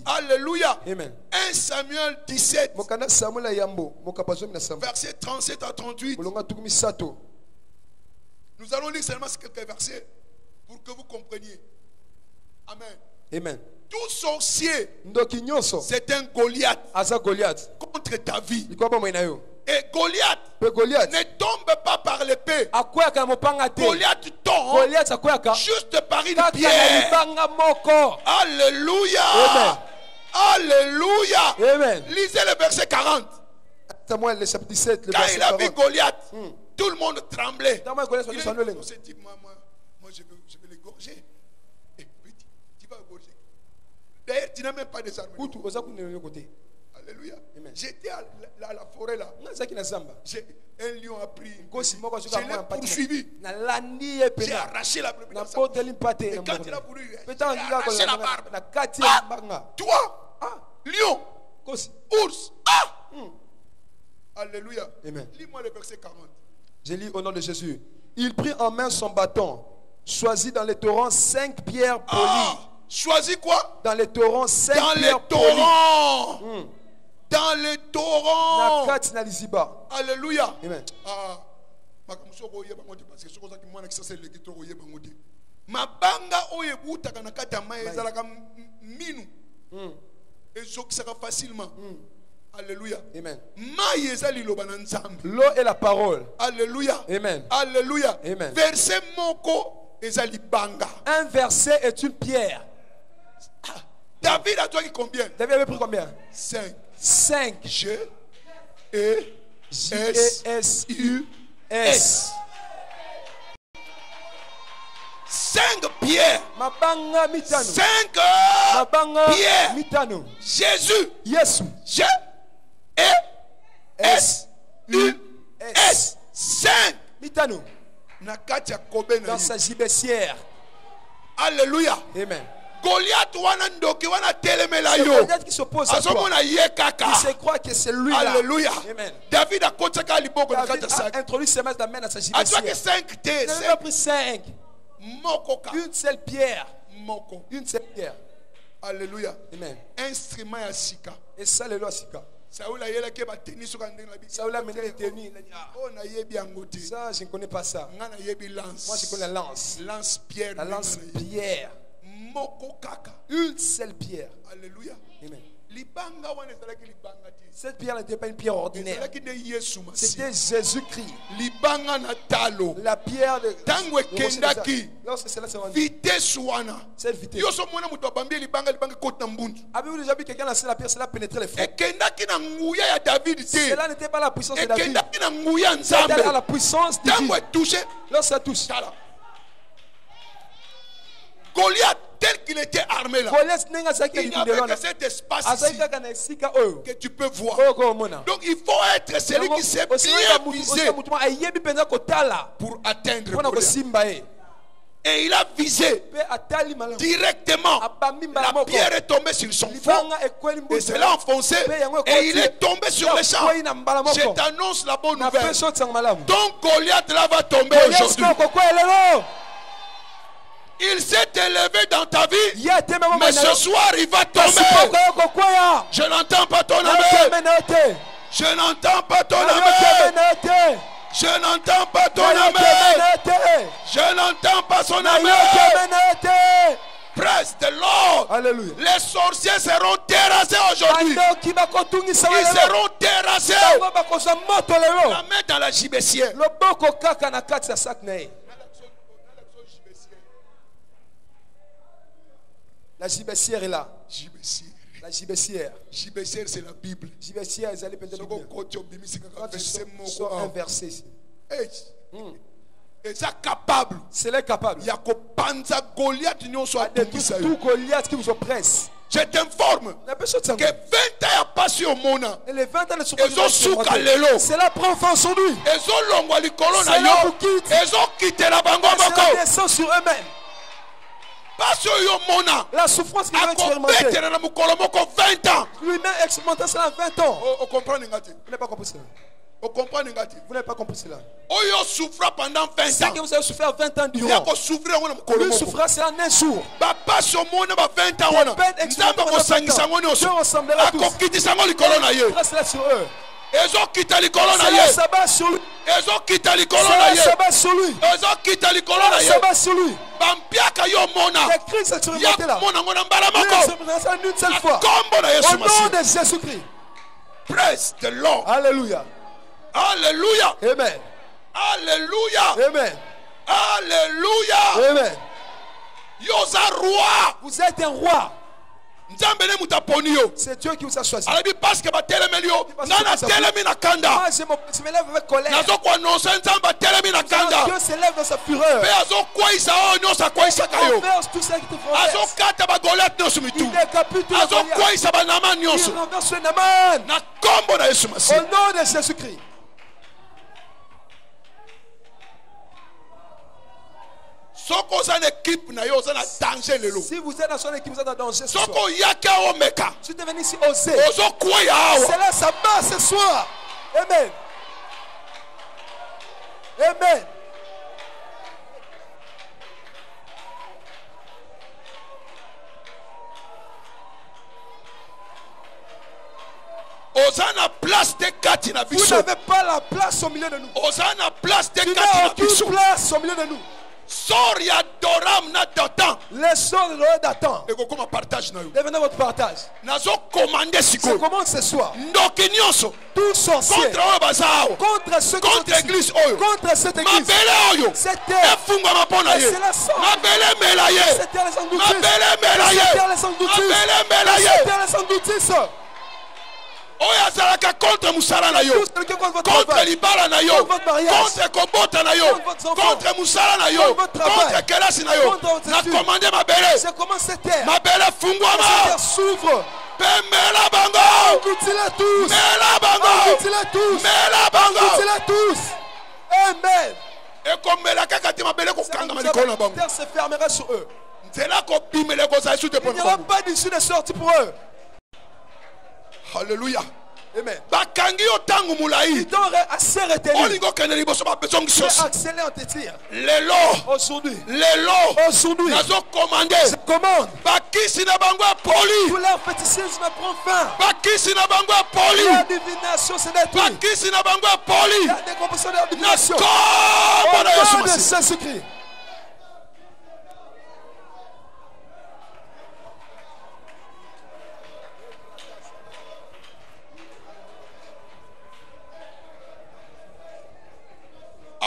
Alléluia. Amen. 1 Samuel 17. Verset 37 à 38. Nous allons lire seulement quelques versets pour que vous compreniez. Amen. Amen. Tout sorcier, c'est un Goliath contre ta vie. Et Goliath ne tombe pas par l'épée. Goliath tombe juste par une pierre. Alléluia. Amen. Alléluia. Amen. Lisez le verset 40. Samuel, le chapitre 17, le Quand verset il a 40. vu Goliath, tout le monde tremblait. Il s'est dit, moi, je vais l'égorger. Tu vas égorger. D'ailleurs, tu n'as même pas des armes. Alléluia. Alléluia. J'étais à la forêt là. Un lion a pris. Je l'ai poursuivi. J'ai arraché la brebis. Et quand il a voulu, j'ai arraché la barbe. Ah, toi, lion, ours. Alléluia. Lis-moi le verset 40. Je lis au nom de Jésus. Il prit en main son bâton, choisit dans les torrents 5 pierres polies. Choisis quoi? Dans les torrents 5 pierres polies. Dans les torrents. Alléluia. Amen. Mabanga oye butaka na kata mai ezalaka minu. Ezokisaka facilement. Alléluia. Amen. L'eau est la parole. Alléluia. Amen. Alléluia. Amen. Verset moko ezali banga. Un verset est une pierre. David a trouvé combien? David avait pris combien? 5. 5. G-E-S-U-S. 5 pierres. 5 pierres. Jésus. Yes. G-E-S-U-S. 5. Mitano. Dans sa gibecière. Alléluia. Amen. Goliath qui s'oppose à toi. Il se croit que c'est lui là. Alléluia. Amen. David a introduit ses mains d'amène à sa gibecière. Il a pris 5. Une seule pierre. Une seule pierre. Alléluia. Amen. Instrument à Sika. Et ça, le loi Sika. Saoul a mené les tenues. Ça, je ne connais pas ça. Moi, je connais la lance. Lance-pierre. La lance-pierre. Une seule pierre. Alléluia. Amen. Cette pierre n'était pas une pierre ordinaire. C'était Jésus-Christ. La pierre de lorsque cela s'est rendu. Cette vitesse. Avez-vous déjà vu quelqu'un lancer la pierre, cela pénétrait les fonds? Cela n'était pas la puissance de David. C'était la puissance divine. Lorsque ça touche. Goliath, tel qu'il était armé là, il n'y avait que cet espace ici que tu peux voir. Donc il faut être celui qui sait bien viser pour atteindre. Et il a visé directement. La pierre est tombée sur son front et c'est là enfoncé. Et il est tombé sur le champ. Je t'annonce la bonne nouvelle. Donc Goliath là va tomber aujourd'hui. Il s'est élevé dans ta vie, mais ce soir il va tomber. Je n'entends pas ton amen. Je n'entends pas ton amen. Je n'entends pas ton amen. Je n'entends pas son amen. Praise the Lord. Alléluia. Les sorciers seront terrassés aujourd'hui. Ils seront terrassés. La main dans la gibecière. La gibecière est là. Gibecière. La gibecière. Gibecière, c'est la Bible. Gibecière, ils allaient peut-être un verset ici. Et ça capable. C'est là capable. Il y a Goliath tout Goliath qui vous oppresse. Je t'informe que 20 ans a passé au monde. Et les 20 ans ne sont pas cela prend fin sur lui. Cela vous quitte. Cela descend sur eux-mêmes. La souffrance qu'il a expérimentée. Lui-même expérimenté cela à 20 ans. Vous n'avez pas compris cela. Vous n'avez pas compris cela. Pendant 20 ans. Ce que vous avez souffert 20 ans durant. Lui souffrira c'est en un jour. Dieu ressemblera tous. Il restera sur eux. Cela s'abat sur lui. Cela s'abat sur lui. Cela s'abat sur lui. Les cris expérimentés là. Lui une seule fois. Au nom de Jésus-Christ. Praise the Lord. Alléluia. Alléluia. Amen. Alléluia. Amen. Alléluia. Amen. Yosa roi. Vous êtes un roi. C'est Dieu qui vous a choisi. Parce que moi, je me lève avec colère. Dieu s'élève dans sa fureur. Il renverse tout ça qui te renverse. Il décapite tout le Goliath. Il renverse le Naman. Au nom de Jésus-Christ. Si vous êtes dans son équipe, vous êtes en danger ce soir. Si tu es venu ici oser, cela ça passe ce soir. Amen. Amen. Vous n'avez pas la place au milieu de nous. Vous n'avez aucune place au milieu de nous. Soria Doram na Datan. Les sorts de l'eau d'Atan. Devenez votre partage. C'est comment ce soir. Tout sorcier. Contre ceux qui contre l'église. Contre cette église. Cette terre. C'est la sorte. Cette terre les engloutisses. Cette terre les engloutisses. Cette terre les engloutisses. Contre Moussala na yo, contre Libala na yo, contre Kobota na yo, contre Moussala na yo, contre Kelasi na yo, na commandé ma belle. C'est comment cette terre. Ma belle fungwama. Cette terre s'ouvre. Mela bango. Engloutis-les tous. Mela bango. Engloutis-les tous. Mela bango. Engloutis-les tous. Amen. Et comme Mela kakati ma belle ko kanga ma likolo na bango. La terre se fermera sur eux. C'est là qu'on bimele ko sa sous de Il n'y aura pas d'issue de sortie pour eux. Alléluia. Amen. Ils t'ont assez retenu. Tu es accéléré en te dire. Aujourd'hui. Aujourd'hui. Je commande. Tout leur fétichisme prend fin. La divination se détruit. La décomposition de la divination. Au nom de Jésus-Christ.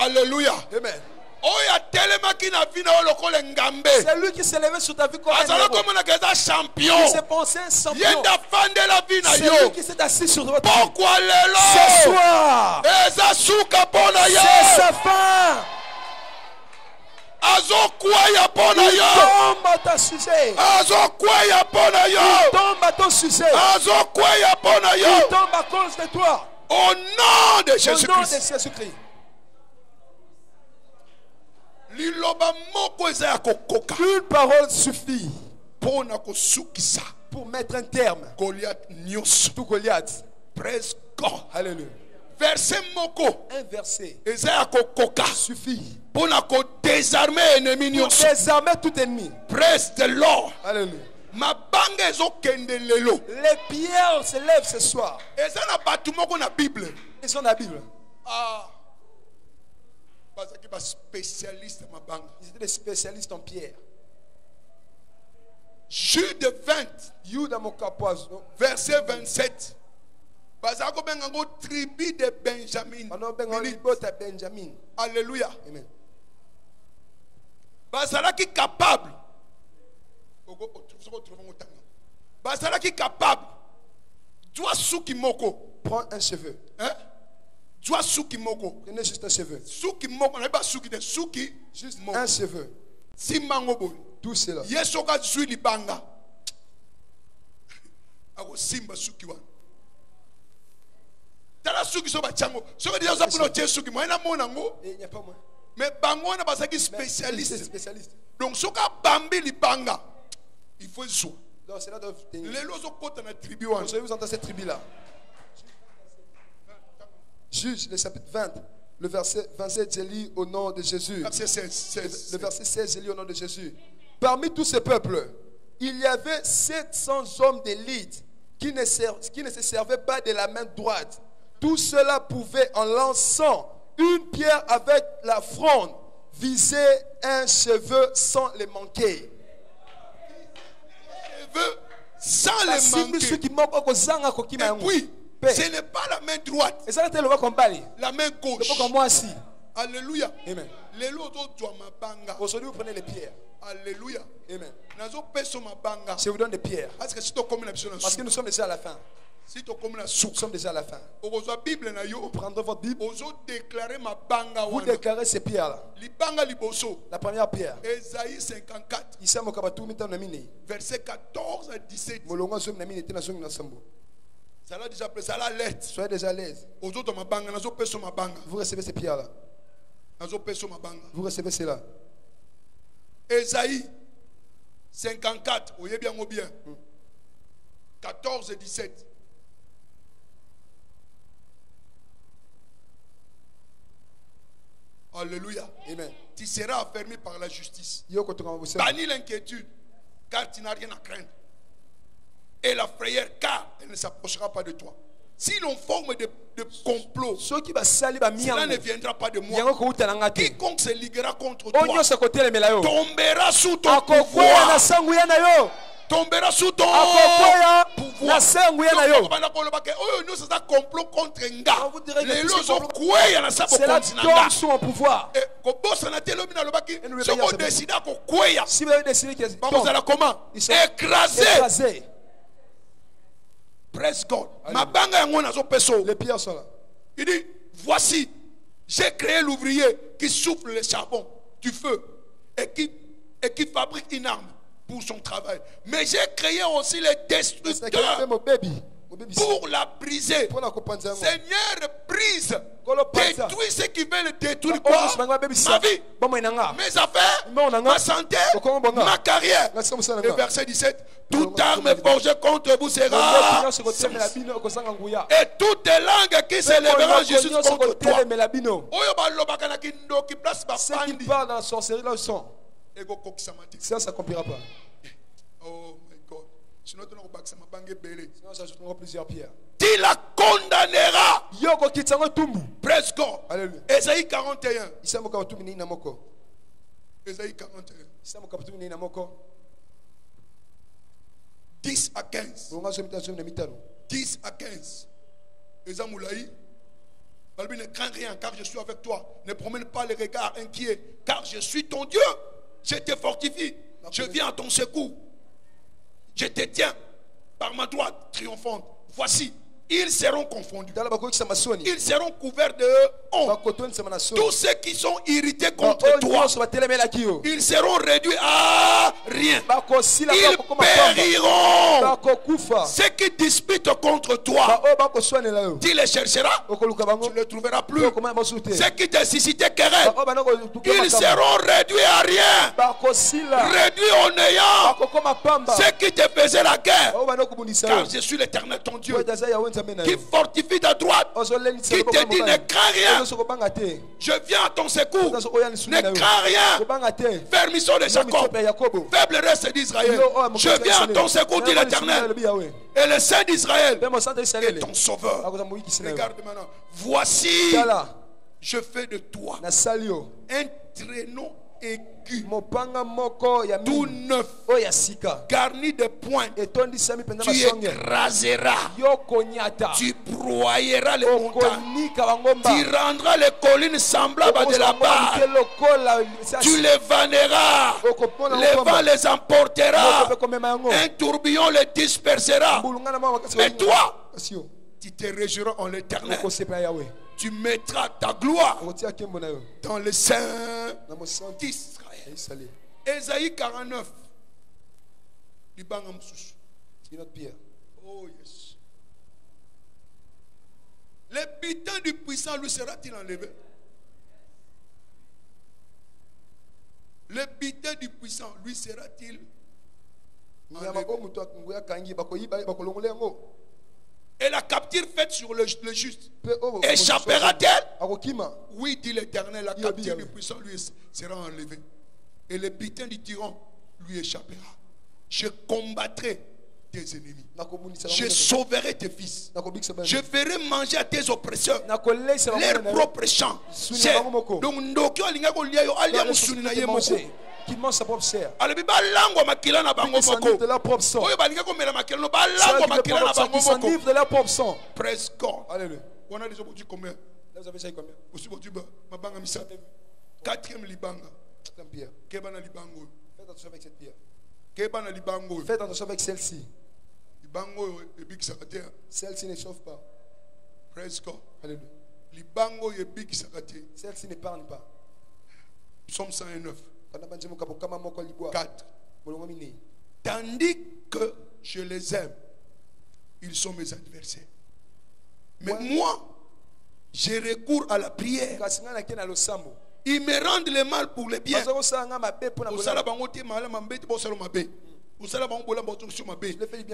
Alléluia. Amen. C'est lui qui s'est levé sur ta vie comme un champion. Il s'est pensé un champion. C'est lui qui s'est assis sur votre vie. Ce soir, c'est sa fin. Il tombe à ton sujet. Il tombe à ton sujet. Il tombe à cause de toi. Au nom de Jésus-Christ. Une parole suffit pour mettre un terme à tout Goliath. Praise God. Alléluia. Un verset suffit pour désarmer tout ennemi. Praise the Lord. Alléluia. Les pierres se lèvent ce soir. Ils sont dans la Bible. Ils étaient des spécialistes en pierre. Jude 20, verset 27. Tribu de Benjamin. Alléluia. Amen. Bazalaki capable. Bazalaki capable. Doit souki moko. Prends un cheveu. Hein? Doit souki moko. Prenez juste un cheveu. Souki moko. On n'a pas souki de souki. Juste un cheveu. Si mangobo. Tout cela. Yesoka zui libanga. Ako simba souki wan. Tala souki soba chango. Soka déjà pour le souki. Moi na mona ngo. Il n'y a pas moi. Mais bango na basaki spécialiste. Spécialiste. Donc soka bambi libanga. Il faut jouer. Donc c'est là de tenir. Les lois sont contre la tribu. Vous savez, vous entendez cette tribu-là. Juge le chapitre 20, le verset 27, je lis au nom de Jésus. Verset 16. Le verset 16, je lis au nom de Jésus. Parmi tous ces peuples, il y avait 700 hommes d'élite qui ne se servaient pas de la main droite. Tout cela pouvait, en lançant une pierre avec la fronde, viser un cheveu sans le manquer. Sans le manquer. Et puis, ce n'est pas la main droite. La main gauche. Alléluia. Amen. Aujourd'hui, vous prenez les pierres. Alléluia. Amen. Je vous donne des pierres. Parce que nous sommes déjà à la fin. Si Nous sommes déjà à la fin. vous prendrez votre Bible. vous déclarez ces pierres-là. La première pierre. Esaïe 54. Verset 14 à 17. Ça l'a déjà pris, ça l'a l'aide. Soyez déjà à l'aise. Vous recevez ces pierres-là. Vous recevez cela. Esaïe 54. Vous voyez bien, 14 et 17. Alléluia. Amen. Tu seras affermi par la justice. Bannis l'inquiétude, car tu n'as rien à craindre. Et la frayeur, car elle ne s'approchera pas de toi. Si l'on forme de complot, cela ne viendra pas de moi. Quiconque se liguera contre toi tombera sous ton pouvoir. Tombera sous ton pouvoir. Complot contre Nga. C'est la tombe sous mon pouvoir. Si vous avez décidé qu'ils tombent, ils sont écrasés. Praise God. Les pierres sont là. Il dit, voici, j'ai créé l'ouvrier qui souffle le charbon du feu et qui fabrique une arme pour son travail. Mais j'ai créé aussi les destructeurs pour la briser. Seigneur, brise, détruis ce qui veut le détruire. Quoi? Ma vie, mes affaires, ma santé, ma carrière. Le verset 17. Toute arme forgée contre vous sera et toute langue qui s'élèvera juste contre toi. Ceux qui parlent dans la sorcellerie, là, ils sont. Ça ne s'accomplira pas. Oh my God. Sinon, j'ajouterai plusieurs pierres. Tu la condamneras. Praise God. Alléluia. Esaïe 41. Esaïe 41. 10 à 15. 10 à 15. Esamoulaï. Ne crains rien car je suis avec toi. Ne promène pas les regards inquiets car je suis ton Dieu. Je te fortifie. Je viens à ton secours. Je te tiens par ma droite triomphante. Voici, ils seront confondus. Ils seront couverts de honte. Tous ceux qui sont irrités contre toi, ils seront réduits à rien. Ils périront. Ceux qui disputent contre toi, tu les chercheras, tu ne les trouveras plus. Ceux qui te suscitaient querelle, ils seront réduits à rien. Réduits au néant. Ceux qui te faisaient la guerre, car je suis l'Éternel ton Dieu, qui fortifie ta droite, qui te dit ne crains rien. Je viens à ton secours. Ne crains rien. Fermisson de Jacob, faible reste d'Israël. Je viens à ton secours, dit l'Éternel. Et le Saint d'Israël est ton sauveur. Regarde maintenant. Voici, je fais de toi un traîneau aigu, tout neuf, garni de pointes. Tu écraseras, tu broyeras les montagnes, tu rendras les collines semblables à de la barre, tu les vanneras, le vent les emportera, un tourbillon les dispersera. Mais toi, tu te réjouiras en l'Éternel. Tu mettras ta gloire dans le sein d'Israël. Esaïe 49. Oh yes. Le butin du puissant lui sera-t-il enlevé? Le butin du puissant lui sera-t-il enlevé? Et la capture faite sur le juste échappera-t-elle? Oui, dit l'Éternel, la capture du puissant lui sera enlevée. Et le butin du tyran lui échappera. Je combattrai tes ennemis. Je sauverai tes fils. Je ferai manger à tes oppresseurs leurs propres champs. Donc, qui mange sa propre chair. De leur propre sang. Qui s'enivre de leur propre sang. Praise God. Alléluia. On a déjà dit combien? Vous avez essayé combien? Quatrième libanga. Pierre. Kebana libango. Faites attention avec cette pierre. Kebana libango. Faites attention avec celle-ci. Libango et big secrétaire. Celle-ci ne chauffe pas. Presque. Alléluia. Libango et big secrétaire. Celle-ci n'épargne pas. Psaume 109. 4. Tandis que je les aime, ils sont mes adversaires. Mais moi, je recours à la prière. Ils me rendent le mal pour le bien.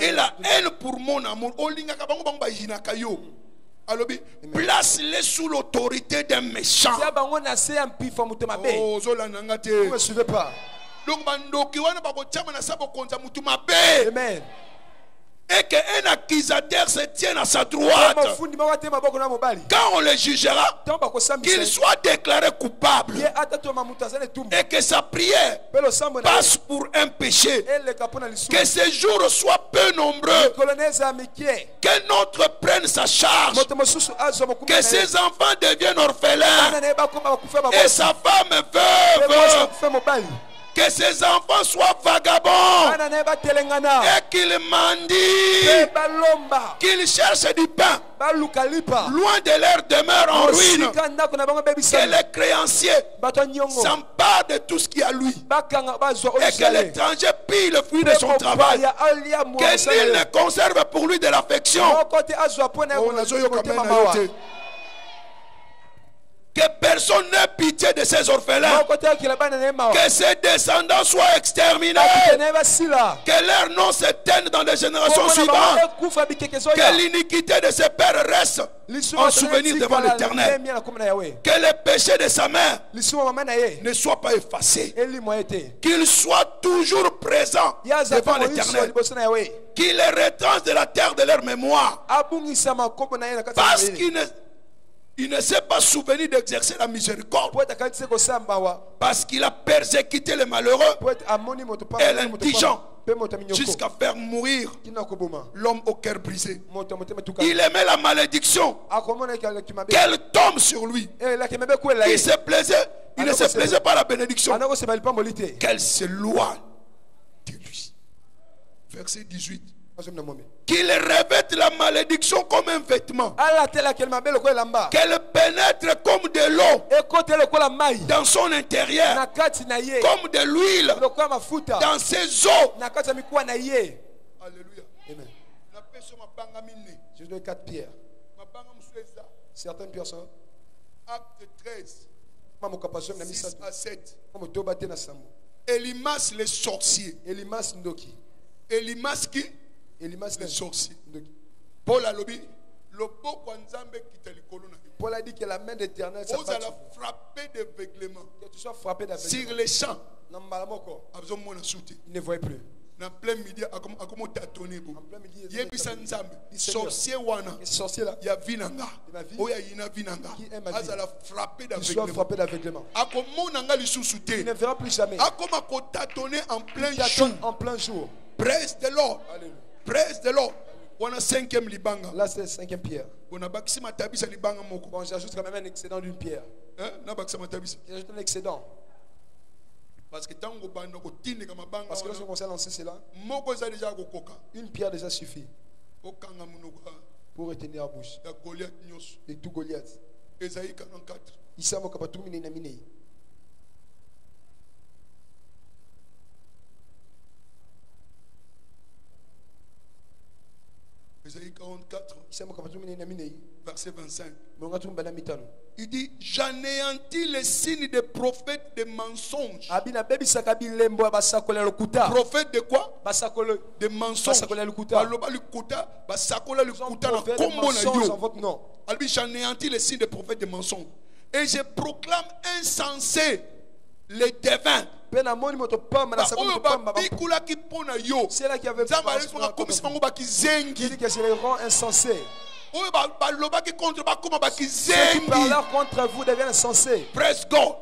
Et la haine pour mon amour. Place-les sous l'autorité d'un méchant. Vous ne me suivez pas. Amen. Et qu'un accusateur se tienne à sa droite. Quand on le jugera, qu'il soit déclaré coupable. Et que sa prière passe pour un péché. Que ses jours soient peu nombreux. Que notre prenne sa charge. Que ses enfants deviennent orphelins. Et sa femme veuve. Que ses enfants soient vagabonds et qu'ils mendient, qu'ils cherchent du pain loin de leur demeure en ruine. Que les créanciers s'emparent de tout ce qui est à lui et que l'étranger pille le fruit de son travail. Que nul ne conserve pour lui de l'affection. Que personne n'ait pitié de ses orphelins. Que ses descendants soient exterminés. Que leur nom s'éteigne dans les générations suivantes. Que l'iniquité de ses pères reste en souvenir devant l'Éternel. Que les péchés de sa mère ne soient pas effacés. Qu'il soit toujours présent devant l'Éternel. Qu'il les retranche de la terre de leur mémoire. Parce qu'il ne s'est pas souvenu d'exercer la miséricorde. Parce qu'il a persécuté les malheureux et l'indigent jusqu'à faire mourir l'homme au cœur brisé. Il aimait la malédiction qu'elle tombe sur lui. Il ne se plaisait pas à la bénédiction qu'elle s'éloigne de lui. Verset 18. Qu'il revête la malédiction comme un vêtement. Qu'elle pénètre comme de l'eau dans son intérieur, comme de l'huile dans ses os. Alléluia. Amen. Je donne 4 pierres. Certaines personnes. Acte 13. 6 à 7. Elimas les sorciers. Elimas Ndoki. Elimas qui? Elimas les sorciers. Paul a lobby. Paul a dit que la main d'Éternel s'est frappé d'aveuglement. Que tu sois frappé d'aveuglement. Sur les champs. Il ne voyait plus. En plein midi, sorcier wana ya vinanga oya yina vinanga azala frappé d'aveuglement. Il ne verra plus jamais. En plein jour. Praise the Lord. Praise the Lord. On a 5e libanga. Là c'est 5e pierre. On a bakisi matabisa libanga moko. Bon, j'ajoute quand même un excédent d'une pierre. J'ajoute un excédent. Parce que lorsqu'on commence à lancer cela, une pierre déjà suffit pour retenir la bouche de tout Goliath. Ésaïe 44. Ésaïe 44, verset 25. Il dit, j'anéantis les signes des prophètes des mensonges. Prophète de quoi? Des mensonges. J'anéantis les signes des prophètes des mensonges. Et je proclame insensé les devins. C'est là qui avait dit que je les rends insensés. Ceux qui parlent contre vous deviennent insensés. Praise God.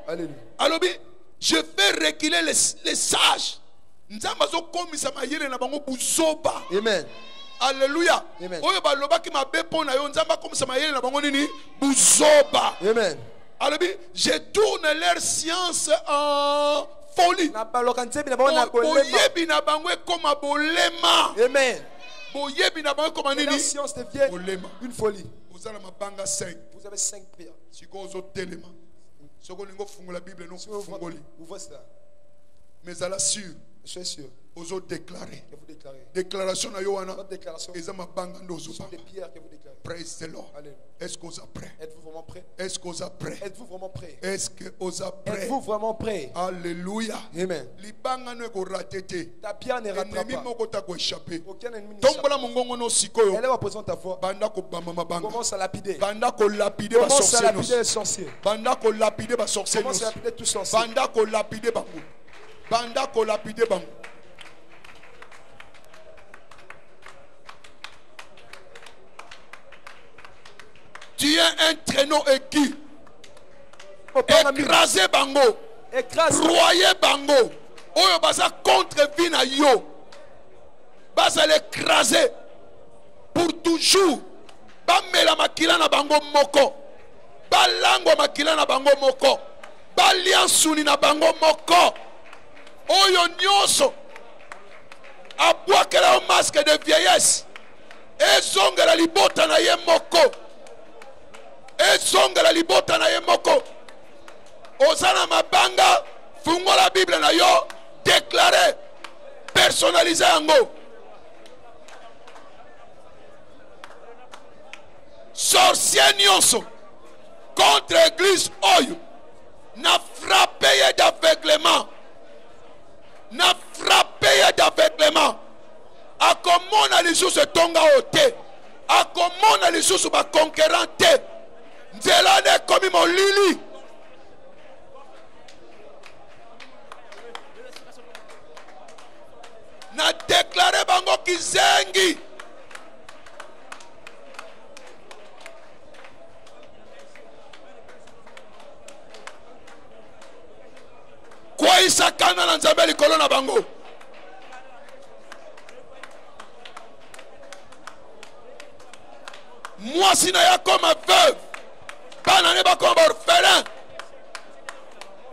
Alléluia. Je fais reculer les sages. Amen. Alléluia. Oyo baloba ki mabe pona yo nzamba comme ça mayele na bango nini buzoba. Amen. Alléluia. Je tourne leur science en folie. Boyebi na bango comme bolema. Amen. Boyebi na bango comme nini? La science devient une folie. Vous avez ma banga 5. Vous avez 5 pierres. Si vous avez téléma. Si vous avez la Bible, nous vous cela. Mais à la sûre. Soyez sûr. Vous avez déclaré. Que vous déclarez. Déclaration na Yohana. Votre déclaration. Ce sont des pierres que vous déclarez. Praise the Lord. Est-ce que vous êtes prêts? Êtes-vous vraiment prêts? Est-ce que vous êtes prêts? Êtes-vous vraiment prêts? Est-ce que vous êtes prêts? Êtes-vous vraiment prêts? Alléluia. Amen. Libanga ne ko raté. Ta pierre ne rattrape pas. Moko ta ko échapper. Aucun ennemi ne tombola mongongo no sikoyo. Elle représente ta foi. Banda ko bamba mabanga. Commence à lapider. Banda ko lapider ba sorcier. Commence à lapider les sorciers. Banda ko lapider ba sorcier. Commence à lapider tous sorciers. Banda ko lapider bango. Banda ko lapider bango. Tu es un traîneau aigu. Écraser bango. Broyer bango. Oyo baza contre vina yo. Baza l'écraser. Pour toujours. Bamela makila na bango moko. Balango makila na bango moko. Baliansuni na bango moko. Oyo nyoso. Abwakela un masque de vieillesse. Ezongela libota na ye moko. Ezongela libota na ye moko. Osana mabanga. Fungo la Bible na yo. Déclaré. Personnalisé yango. Sorcier nyonso. Contre l'église oyo. Na frappé d'aveuglement. Na frappé d'aveuglement. Akomona lisusu tonga ote. Akomona lisusu ba conquérant te. Nzela ne komi molili. Na déclaré bango kizengi. Kwa isakana na nzambe likolo na bango. Moi si na ya comme veuve. Bana ne ba comme orphelin.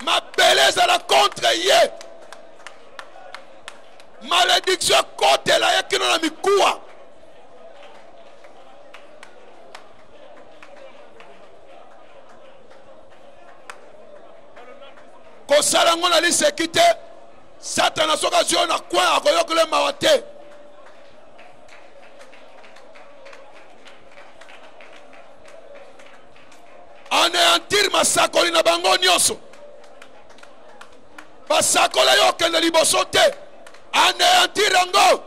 Ma bellesse à la contre ye. Malédiction côté la ya kino na mikuwa. Kosala ngona li sekite. Satan soka zio na kwa akoyokole mawate. Anéantir masakoli na bango nyonso. Basakola yo kende liboso te. Anéantir yango.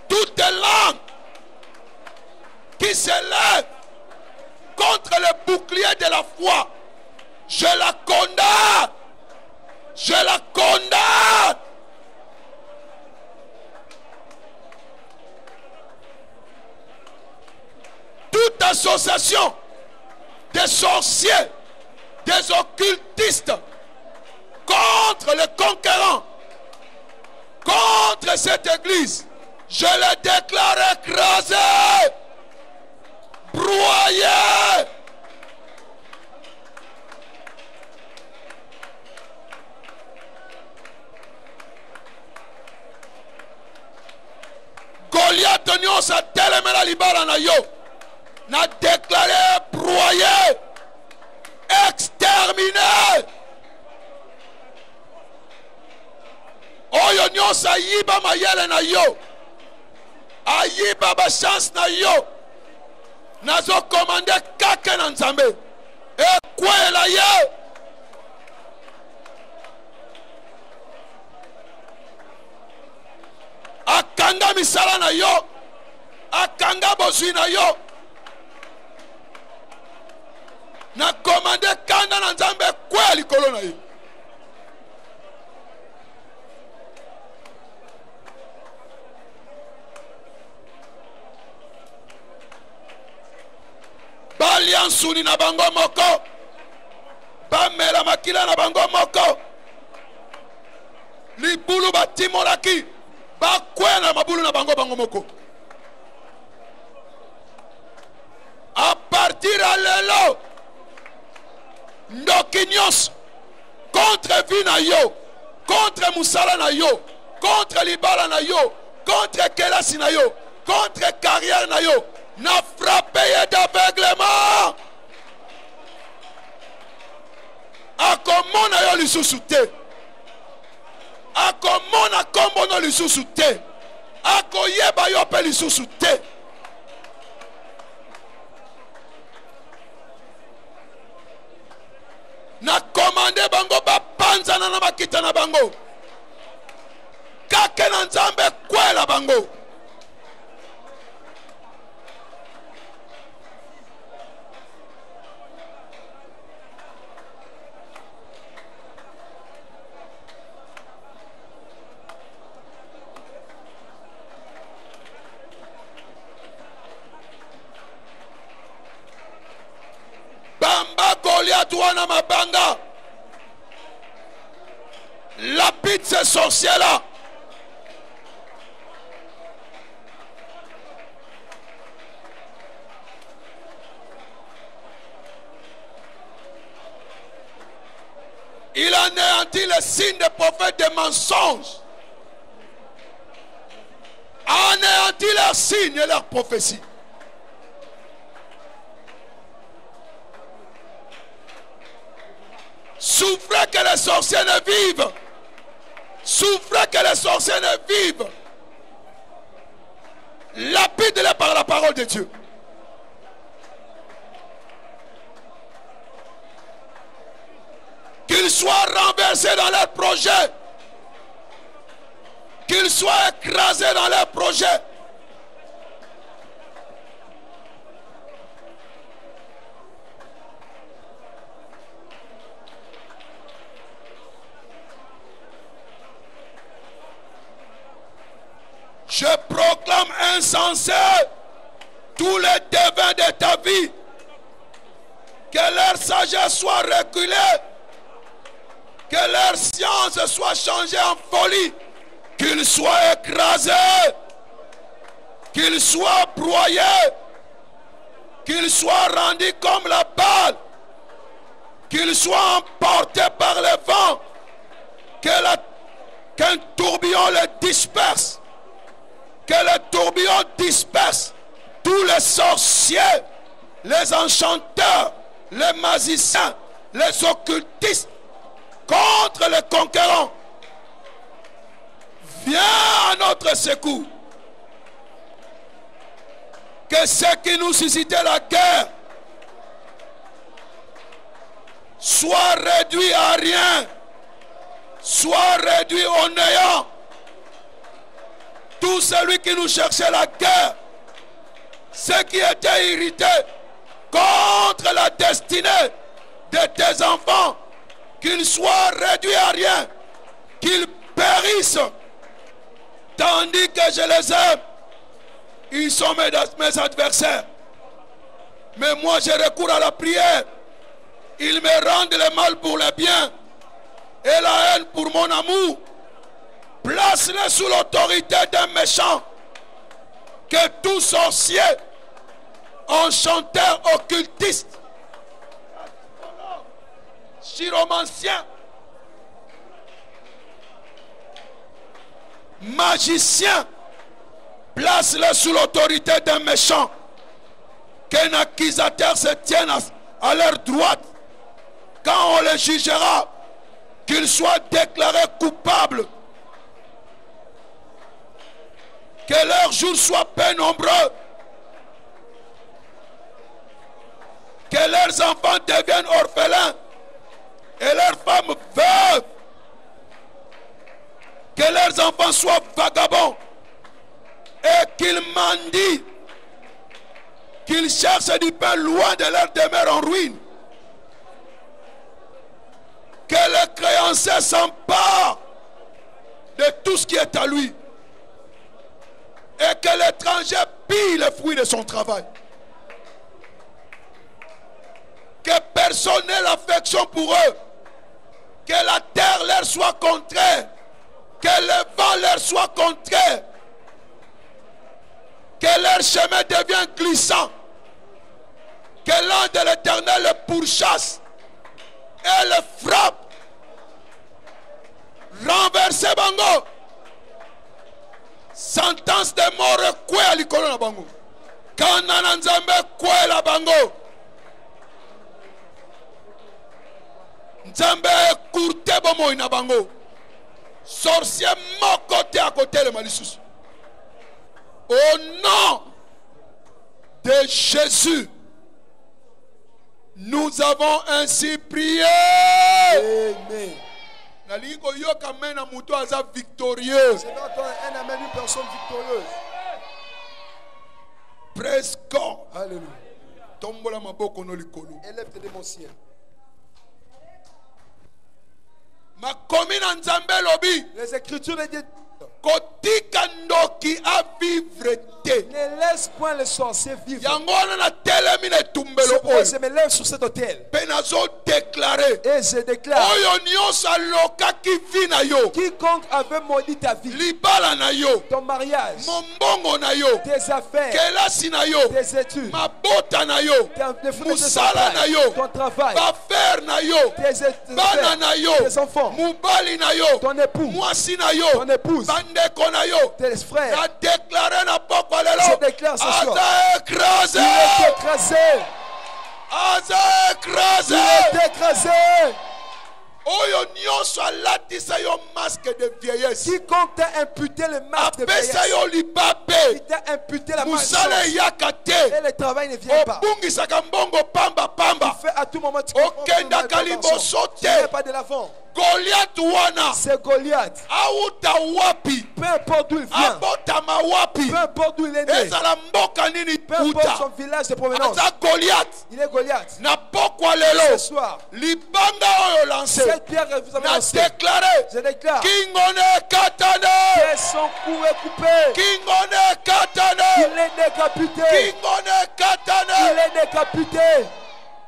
Toute langue qui se lève contre le bouclier de la foi, je la condamne. Je la condamne. Toute association des sorciers, des occultistes contre les conquérants, contre cette église, je les déclare écrasés, broyés. Goliath nyonso atelemela libala na yo. Na déclaré broyé, exterminé. Oyo nyonso ayiba mayele na yo. Ayiba ba chance na yo. Nazo commandé kake na nzambe. Ekwela ye. Akanga misala na yo. Akanga bozwi na yo. Na commandé kanda na nzambe kwa likolo na ye. Alliance uni na bango moko. Bamela makila na bango moko. Libulu batimolaki. Bakwena mabulu na bango bango moko. À partir à l'élo, Ndokinyos, contre Vina yo, contre Moussala na yo, contre Libala na yo, contre Kelasi na yo, contre Carrière na yo, n'a frappé d'aveuglement. A comment na yo lisusu te. A comment na kombo no lisusu te. A koyeba yo pe lisusu te. Na commandé bango ba panza na makita na bango. Kake na nzambe kwela bango. Bamba Goliath wana mabanga. Lapide ces sorciers là. Il anéantit les signes des prophètes des mensonges. Anéantit leurs signes et leurs prophéties. Souffrez que les sorciers ne vivent. Souffrez que les sorciers ne vivent. Lapide-les par la parole de Dieu. Qu'ils soient renversés dans leurs projets. Qu'ils soient écrasés dans leurs projets. Je proclame insensé tous les devins de ta vie. Que leur sagesse soit reculée. Que leur science soit changée en folie. Qu'ils soient écrasés. Qu'ils soient broyés. Qu'ils soient rendus comme la balle. Qu'ils soient emportés par le vent. Qu'un tourbillon les disperse. Que le tourbillon disperse tous les sorciers, les enchanteurs, les magiciens, les occultistes contre les conquérants. Viens à notre secours. Que ceux qui nous suscitaient la guerre soient réduits à rien, soient réduits au néant. Tout celui qui nous cherchait la guerre, ceux qui étaient irrités contre la destinée de tes enfants, qu'ils soient réduits à rien, qu'ils périssent, tandis que je les aime. Ils sont mes adversaires. Mais moi je recours à la prière. Ils me rendent le mal pour le bien et la haine pour mon amour. Place-les sous l'autorité d'un méchant. Que tout sorcier, enchanteur, occultiste, chiromancien, magicien, place-les sous l'autorité d'un méchant. Qu'un accusateur se tienne à leur droite. Quand on les jugera, qu'ils soient déclarés coupables. Que leurs jours soient pénombreux. Que leurs enfants deviennent orphelins. Et leurs femmes veuves. Que leurs enfants soient vagabonds. Et qu'ils mendient. Qu'ils cherchent du pain loin de leur demeure en ruine. Que le créancier s'empare de tout ce qui est à lui. Et que l'étranger pille les fruits de son travail. Que personne n'ait l'affection pour eux. Que la terre leur soit contraire. Que le vent leur soit contraire. Que leur chemin devienne glissant. Que l'ange de l'Éternel le pourchasse et le frappe. Renverser bango. Sentence de mort quoi à l'icône na bango. Kanana nzambe quoi la bango. Nzambe courte bomo ina bango. Sorcier moko à côté le malisusu. Au nom de Jésus, nous avons ainsi prié. Amen. Victorieux. C'est notre un amen, une personne victorieuse. Praise God. Alléluia. Élève tes démons ciel. Ma commune en Nzambe lobi. Les Écritures de Dieu. Kotika ndoki a vivre te. Ne laisse point le sorcier vivre. Yangona na telemine tumbelo. C'est pourquoi je me lève sur cet autel. Penazo déclaré. Et je déclare. Oyo nyonso loka ki vi na yo. Quiconque avait maudit ta vie. Libala na yo. Ton mariage. Mombongo na yo. Tes affaires. Kelasi na yo. Tes études. Mabota na yo. Musala na yo. Ton travail. Bafer na yo. Tes bana na yo. Tes enfants. Mubali na yo. Ton époux. Mwasi na yo. Ton épouse. Bandeko na yo. Tes frères. Na déclaré na pokwa lelo. Je déclare ce soir. Écrasé. Il est écrasé. Écrasé. Il est écrasé. Oyo nyonso alatisa yo masque de vieillesse. Quiconque t'a imputé le masque de vieillesse. Apesa yo libape. Il t'a imputé la musala yakate. Et le travail ne vient pas. Obungisaka mbongo pamba pamba. Tu fais à tout moment. Tu okenda kaliboso te. pas de l'avant. Goliath wana. C'est Goliath. Auta wapi. Peu importe d'où il vient. Abotama wapi. Peu importe d'où il est né. Ezala mboka nini peu importe son village de provenance. Aza Goliath. Il est Goliath. Na pokwa lelo. Ce soir. Libanga oyo lancé. Cette pierre que vous avez lancée. Na déclaré. Je déclare. Kingone katane. Que son cou est coupé. Kingone katane. Il est décapité. Kingone katane. Il est décapité.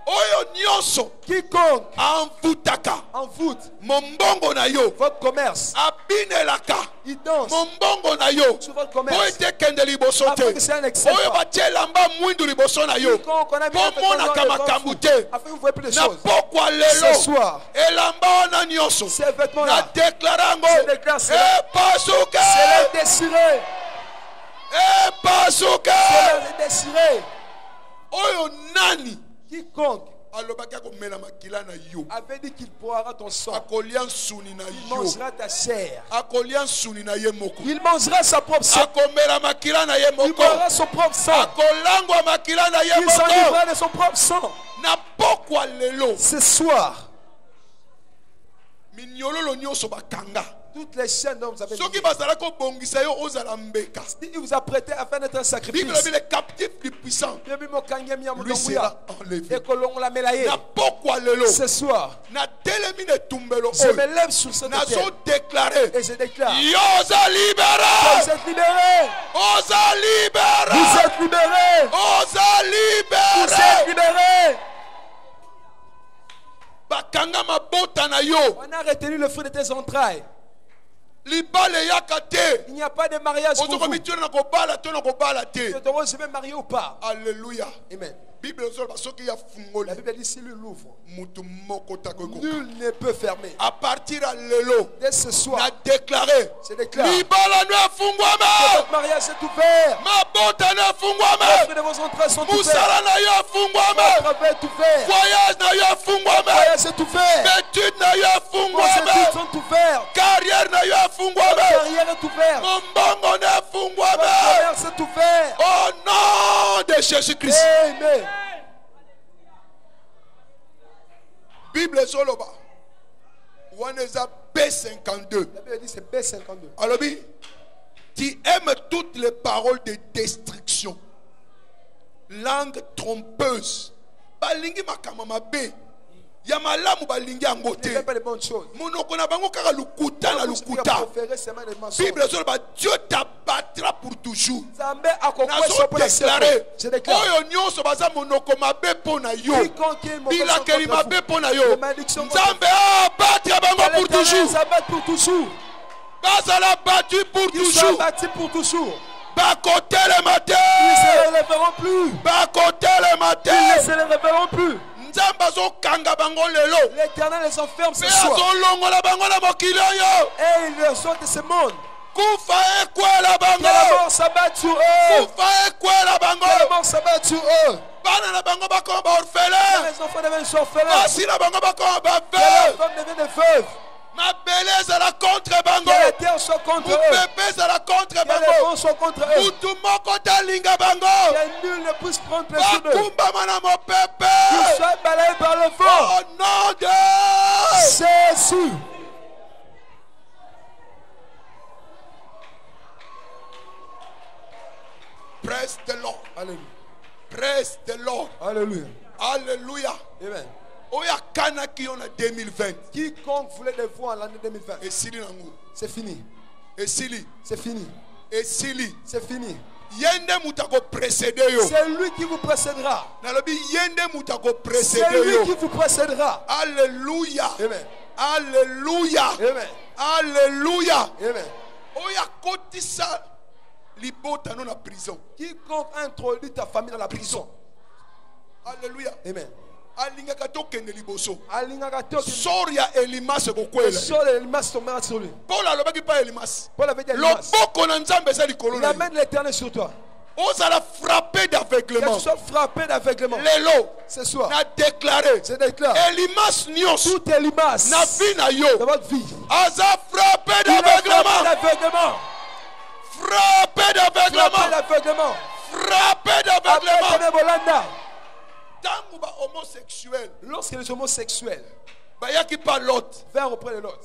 Oyo nyonso. Quiconque envoûtaka. Envoûte. Mombongo na yo. Votre commerce. Abinelaka. Il danse. Mombongo na yo. Sur votre commerce. Po ete kende liboso te. Afin que c'est un excès. Oyo batie lamba mwindu liboso na yo. Quiconque on a mis po monaka makambu te. Afin que vous voyez plus de choses. Na pokwa lelo. Ce soir. Elamba wana nyonso. Ces vêtements là. Na déclarango. Je déclare cela. Epasuka. C'est le désiré. Epasuka. C'est le désiré. Oyo nani. Quiconque avait dit qu'il boira ton sang. Il mangera ta chair. Il mangera sa propre sang. Il boira son propre sang. Il s'enivrera de son propre sang. Ce soir, toutes les chaînes dont vous avez dit, il vous a prêté à faire notre sacrifice. Le captif du puissant lui sera enlevé. Ce soir, je me lève sur ce déclaré et je déclare, vous êtes libéré. Vous êtes libéré. Vous êtes libéré. Vous êtes libéré. Vous êtes libéré. Vous êtes libéré. On a retenu le fruit de tes entrailles. Il n'y a pas de mariage pour vous. Tu dois se marier ou pas. Alléluia. Amen. La Bible dit s'il l'ouvre, nul ne peut fermer. À partir de dès ce soir, déclaré, je déclare que votre mariage est ouvert. Les fruits de vos entrailles sont ouverts. Votre travail est ouvert. Votre voyage est ouvert. Vos études sont ouvertes. Carrière votre carrière est ouverte. Votre commerce est ouvert. Au nom de Jésus-Christ. Amen. Bible Soloba. Waneza B52. La Bible dit c'est B52. Alors, tu aimes toutes les paroles de destruction. Langue trompeuse. Balingi makamama B. ya malamu balingi yango te. Monoko na bango kaka lukuta na lukuta. Bible sur ba Dieu t'abattra pour toujours. Nazo déclarer oyo nyonso baza monoko mabe pona yo. Bila keli mabe pona yo. Nzambe abattra bango pour toujours. Bazala battu pour toujours. Pour toujours. Bas côté le matin. Ils ne se relèveront plus. Bas côté le matin. Ils ne se relèveront plus. L'Éternel les enferme ce soir. Et ils leur sortent de ce monde. Que la mort s'abatte sur eux. Que la mort s'abatte sur eux. Les enfants deviennent orphelins. Les femmes deviennent des veuves. Ma belle à la contre bango. Que la terre soit contre eux. Bébé à la contre bango. Que les vents soient contre eux. Que nul ne puisse prendre plaisir d'eux. Qu'ils soient balayés par le vent. Au nom de Jésus. Praise the Lord. Alléluia. Praise the Lord. Alléluia. Alléluia. Amen. Oya kana qui on a 2020. Quiconque voulait des voix en l'année 2020. Et Sili nangu. C'est fini. Et Sili. C'est fini. Et Sili. C'est fini. Yende mutako précéder yo. C'est lui qui vous précédera. Nalobi yende mutako précéder yo. C'est lui yo. qui vous précédera. Alléluia. Amen. Alléluia. Amen. Alléluia. Amen. Oya kotisa libota non la prison. Quiconque introduit ta famille dans la prison. Alléluia. Amen. Alingaka tokende liboso. Alingaka tokende. Soria Elimas kokwela. Soria Elimas tombera sur lui. Paul alobaki pa Elimas. Paul avait dit Elimas. Loboko na Nzambe za likolo na. La main de l'Éternel sur toi. Osala frappé d'aveuglement. Que tu sois frappé d'aveuglement. Lelo. Ce soir. Na déclaré. Je déclare. Elimas nyos. Tout Elimas. Na vie na yo. Dans votre vie. Aza frappé d'aveuglement. Frappé d'aveuglement. Frappé d'aveuglement. Frappé d'aveuglement. Homosexuel. Lorsque les homosexuels vinrent auprès de l'autre,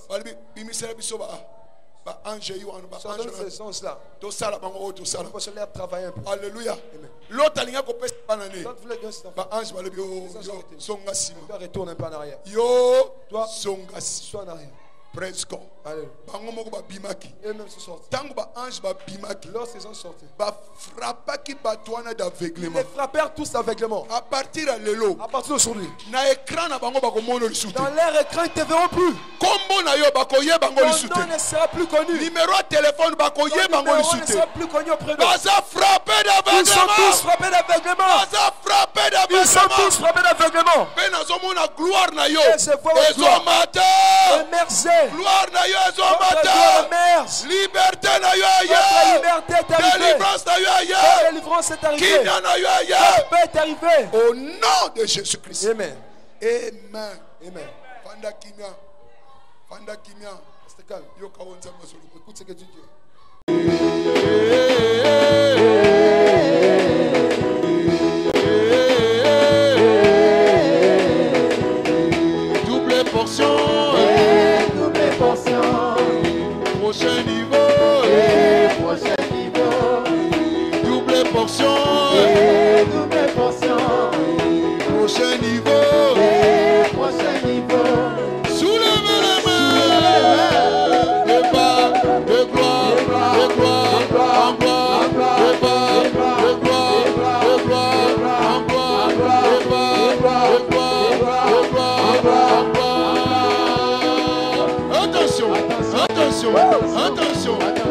ces anges-là, travailler un peu. Alléluia. L'autre retourne un peu en arrière. Toi, sois en arrière. Praise God. Et même se sortent. Lorsqu'ils sont sortis, ils frappèrent tous d'aveuglement. À partir d'aujourd'hui, dans leur écran, ils ne te verront plus. Ton nom ne sera plus connu. Numéro de téléphone ne sera plus connu auprès d'eux. Ils sont tous frappés d'aveuglement. Ils sont tous frappés d'aveuglement. Et se voient gloire na yo ezomata. Liberté na yo ailleurs. Délivrance est arrivée. Kina na yo ailleurs. Paix est arrivée. Au nom de Jésus-Christ. Amen. Amen. Amen. Fanda kimia. Fanda kimia. Reste calme. Écoute ce que tu dis. Double portion. Prochain niveau, prochain niveau, double portion, double portion, prochain niveau, prochain niveau, soulevez les mains, de bas, de gloire, de gloire, en gloire, de bas, de gloire, de gloire, en gloire, de bas, de gloire, de gloire, en gloire. Attention, attention, attention.